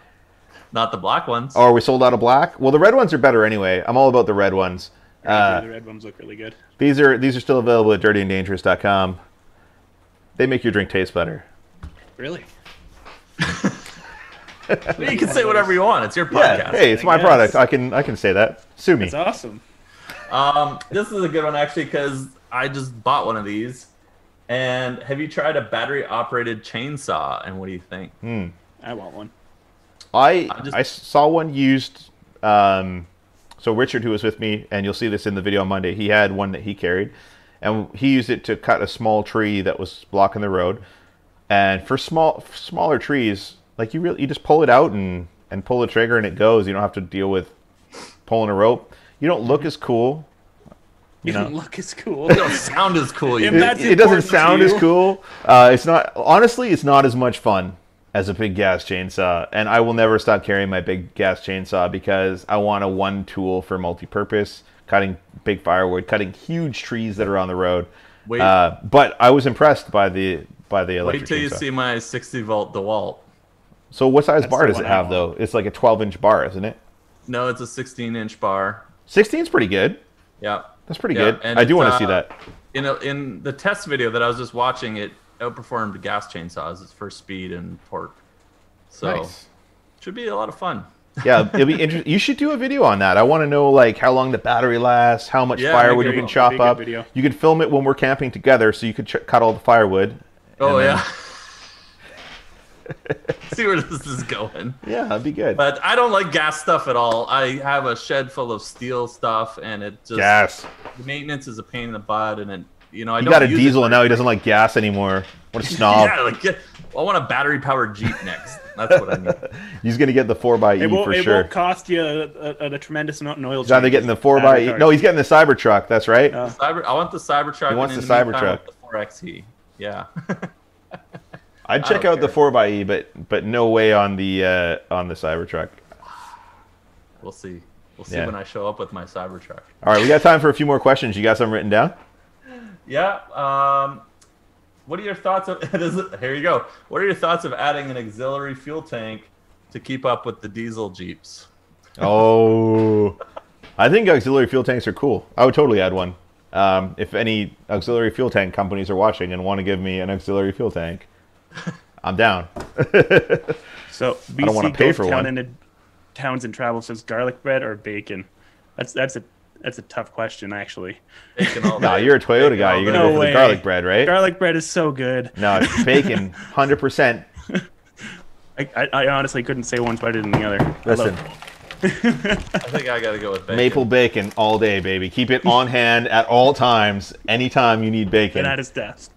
the black ones. Oh, are we sold out of black? Well, the red ones are better anyway. I'm all about the red ones. The red ones look really good. These are still available at dirtyanddangerous.com. They make your drink taste better. Really? You can say whatever you want. It's your Yeah, podcast. hey, it's my Yes. product. I can say that. Sue me. It's awesome. This is a good one actually because I just bought one of these. And have you tried a battery operated chainsaw? And what do you think? I want one. I saw one used. So Richard, who was with me, and you'll see this in the video on Monday, he had one that he carried, and he used it to cut a small tree that was blocking the road. And for smaller trees, like you just pull it out and pull the trigger and it goes. You don't have to deal with pulling a rope. You don't look as cool. You know. don't look as cool. It don't sound as cool. If You that's It doesn't important to sound as you. cool. It's not. Honestly, it's not as much fun as a big gas chainsaw, and I will never stop carrying my big gas chainsaw because I want a one tool for multi-purpose, cutting big firewood, cutting huge trees that are on the road. Wait. But I was impressed by the electric Wait till you chainsaw. see my 60-volt DeWalt. So what size That's bar the does it one I have want. though? It's like a 12-inch bar, isn't it? No, it's a 16-inch bar. 16's pretty good. Yeah. That's pretty Yeah, good. and I do it's, want to see that. In the test video that I was just watching, it outperformed gas chainsaws for speed and torque. So Nice. should be a lot of fun. Yeah, it'll be interesting. You should do a video on that. I want to know like how long the battery lasts, how much Yeah, firewood you that'd can be chop a good up. video. You could film it when we're camping together, so you could cut all the firewood. Oh And then- yeah. See where this is going. Yeah, that'd be good. But I don't like gas stuff at all. I have a shed full of steel stuff, and it just Gas. the maintenance is a pain in the butt, and it I He don't got a use it diesel, for- and now he doesn't like gas anymore. What a snob. Yeah, like I want a battery powered Jeep next. That's what I need. He's gonna get the 4xe for It sure. won't cost you a tremendous amount in oil. He's either getting the 4xe. No, he's getting the Cybertruck. That's right. I want the Cybertruck. He wants and in the meantime, I Cybertruck. want the 4XE. Yeah. I'd check don't out the care. 4xe, but no way on the Cybertruck. We'll see. We'll see Yeah. when I show up with my Cybertruck. All right, we got time for a few more questions. You got some written down? Yeah. What are your thoughts of here you go. What are your thoughts of adding an auxiliary fuel tank to keep up with the diesel Jeeps? Oh, I think auxiliary fuel tanks are cool. I would totally add one. If any auxiliary fuel tank companies are watching and want to give me an auxiliary fuel tank, I'm down. So I don't wanna BC pay Ghost for Town one. into Towns and Travel says garlic bread or bacon. That's a tough question actually. Bacon all No, day. you're a Toyota Bacon guy. all You're day. gonna go No for the way. garlic bread, right? Garlic bread is so good. No, it's bacon, 100%. I honestly couldn't say one's better than the other. I Listen, love- I think I gotta go with bacon. maple bacon all day, baby. Keep it on hand at all times. Anytime you need bacon. and at his desk.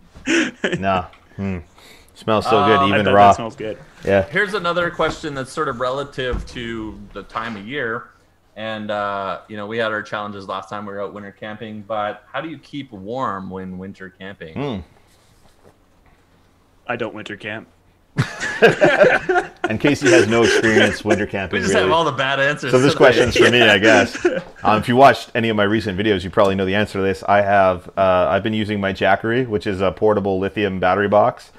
No. Smells so good, I even bet raw. that smells good. Yeah. Here's another question that's sort of relative to the time of year. And, we had our challenges last time we were out winter camping, but how do you keep warm when winter camping? I don't winter camp. And Casey has no experience winter We camping. just really. have all the bad answers. So this today. question's for me, I guess. If you watched any of my recent videos, you probably know the answer to this. I've been using my Jackery, which is a portable lithium battery box,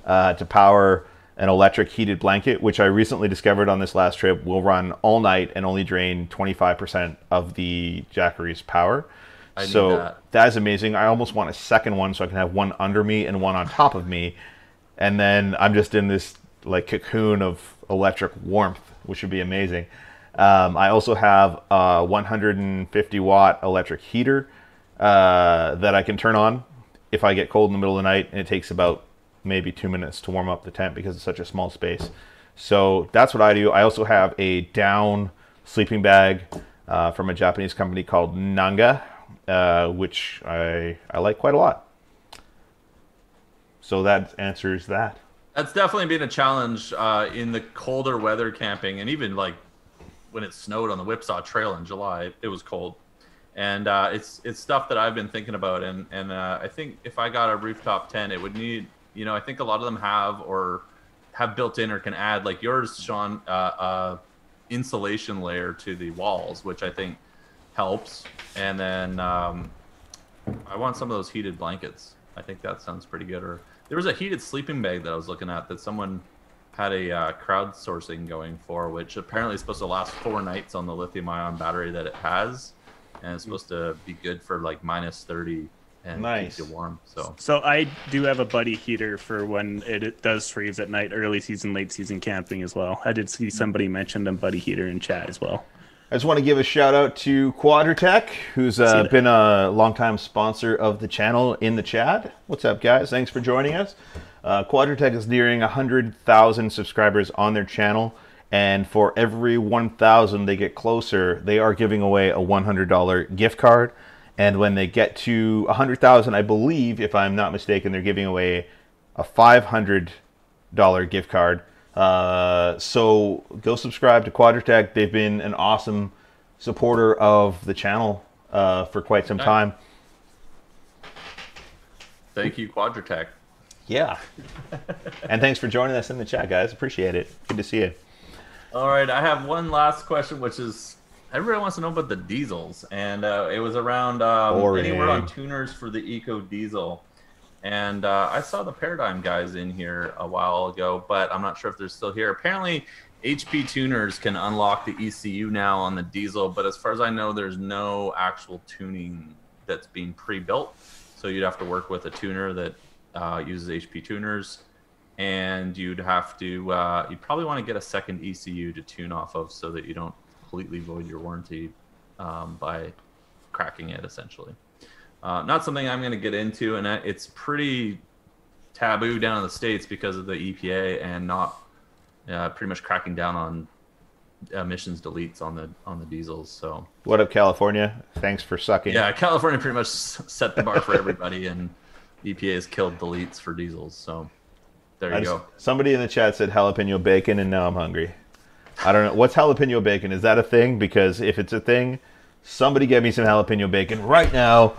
to power an electric heated blanket, which I recently discovered on this last trip will run all night and only drain 25% of the Jackery's power. I need So that is amazing. I almost want a second one so I can have one under me and one on top of me. And then I'm just in this like cocoon of electric warmth, which would be amazing. I also have a 150 watt electric heater that I can turn on if I get cold in the middle of the night, and it takes about maybe 2 minutes to warm up the tent because it's such a small space. So that's what I do. I also have a down sleeping bag from a Japanese company called Nanga, which I like quite a lot. So that answers that. That's definitely been a challenge in the colder weather camping, and even like when it snowed on the Whipsaw Trail in July, it was cold. And it's stuff that I've been thinking about, and I think if I got a rooftop tent, it would need, you know, I think a lot of them have built in or can add, like yours, Sean, insulation layer to the walls, which I think helps. And then I want some of those heated blankets. I think that sounds pretty good. Or there was a heated sleeping bag that I was looking at that someone had a crowdsourcing going for, which apparently is supposed to last 4 nights on the lithium-ion battery that it has, and it's supposed to be good for like -30 and Nice. keep you warm. So I do have a buddy heater for when it does freeze at night, early season, late season camping as well. I did see somebody mention a buddy heater in chat as well. I just want to give a shout out to Quadratech, who's been a longtime sponsor of the channel in the chat. What's up, guys? Thanks for joining us. Quadratech is nearing 100,000 subscribers on their channel, and for every 1,000 they get closer, they are giving away a $100 gift card. And when they get to 100,000, I believe, if I'm not mistaken, they're giving away a $500 gift card. So go subscribe to Quadratech. They've been an awesome supporter of the channel for quite some time. Thank you, Quadratech. Yeah. And thanks for joining us in the chat, guys. Appreciate it. Good to see you. All right, I have one last question, which is everybody wants to know about the diesels, and it was around anywhere on tuners for the Eco Diesel. And I saw the Paradigm guys in here a while ago, but I'm not sure if they're still here. Apparently, HP tuners can unlock the ECU now on the diesel, but as far as I know, there's no actual tuning that's being pre-built. So you'd have to work with a tuner that uses HP tuners, and you'd have to, you'd probably want to get a second ECU to tune off of so that you don't completely void your warranty by cracking it, essentially. Not something I'm going to get into, and it's pretty taboo down in the States because of the EPA and not pretty much cracking down on emissions deletes on the diesels. So what up, California? Thanks for sucking. Yeah, California pretty much set the bar for everybody, and EPA has killed deletes for diesels. So there you go. Somebody in the chat said jalapeno bacon, and now I'm hungry. I don't know. What's jalapeno bacon? Is that a thing? Because if it's a thing, somebody get me some jalapeno bacon right now.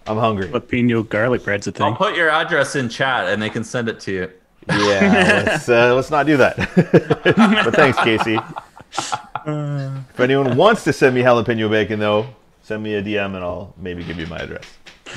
I'm hungry. Jalapeno garlic bread's a thing. I'll put your address in chat, and they can send it to you. Yeah, let's not do that. But thanks, Casey. If anyone wants to send me jalapeno bacon, though, send me a DM, and I'll maybe give you my address.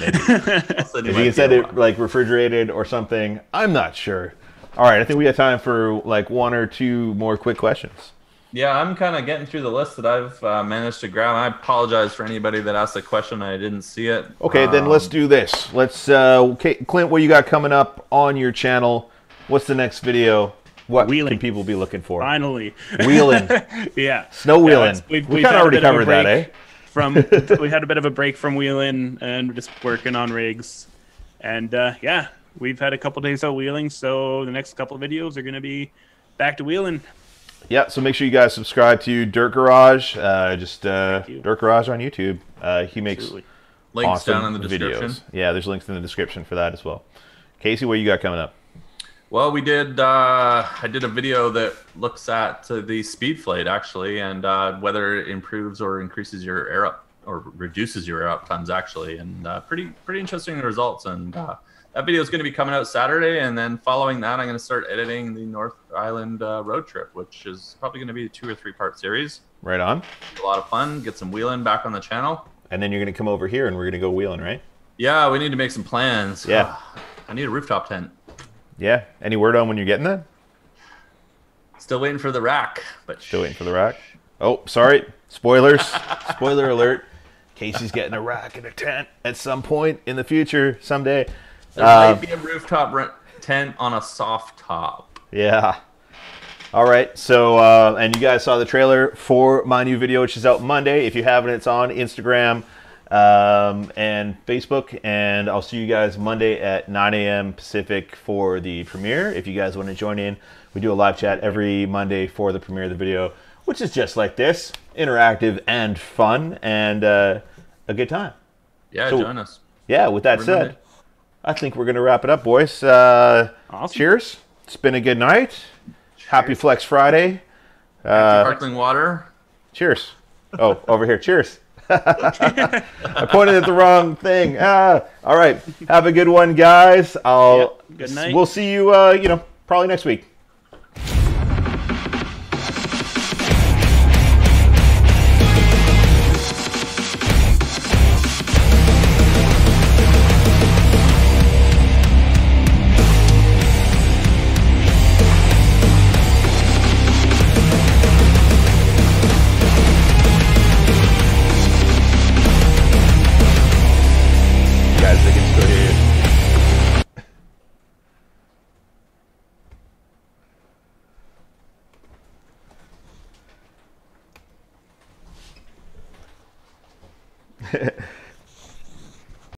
Maybe. If you can send it like refrigerated or something, I'm not sure. All right, I think we have time for like 1 or 2 more quick questions. Yeah, I'm kind of getting through the list that I've managed to grab. I apologize for anybody that asked a question and I didn't see it. Okay, then let's do this. Let's, Clint, what you got coming up on your channel? What's the next video? What can people be looking for? Finally. Wheeling. Yeah. Snow wheeling. We kind of already covered that, eh? We had a bit of a break from wheeling and just working on rigs. And yeah, we've had a couple days out wheeling, so the next couple of videos are going to be back to wheeling. Yeah, so make sure you guys subscribe to Dirt Garage. Dirt Garage on YouTube. He makes links awesome down in the description. Videos. Yeah, there's links in the description for that as well. Casey, what you got coming up? Well, we did. I did a video that looks at the speed flight actually, and whether it improves or increases your air up or reduces your air up times actually, and pretty interesting results. And that video is going to be coming out Saturday, and then following that, I'm going to start editing the North Island road trip, which is probably going to be a 2 or 3 part series. Right on. A lot of fun. Get some wheeling back on the channel. And then you're going to come over here and we're going to go wheeling, right? Yeah, we need to make some plans. Yeah. I need a rooftop tent. Yeah. Any word on when you're getting that? Still waiting for the rack, but Still waiting for the rack. Oh, sorry. Spoilers. Spoiler alert. Casey's getting a rack and a tent at some point in the future, someday. there might be a rooftop tent on a soft top. Yeah. All right. So, and you guys saw the trailer for my new video, which is out Monday. If you haven't, it's on Instagram and Facebook. And I'll see you guys Monday at 9 a.m. Pacific for the premiere. If you guys want to join in, we do a live chat every Monday for the premiere of the video, which is just like this, interactive and fun and a good time. Yeah, So- join us. Yeah, with that Every said, Monday. I think we're going to wrap it up, boys. Awesome. Cheers. It's been a good night. Happy Flex Friday. Sparkling water. Cheers. Oh, over here. Cheers. I pointed at the wrong thing. All right. Have a good one, guys. Good night. We'll see you, probably next week. Guys, they can still hear you.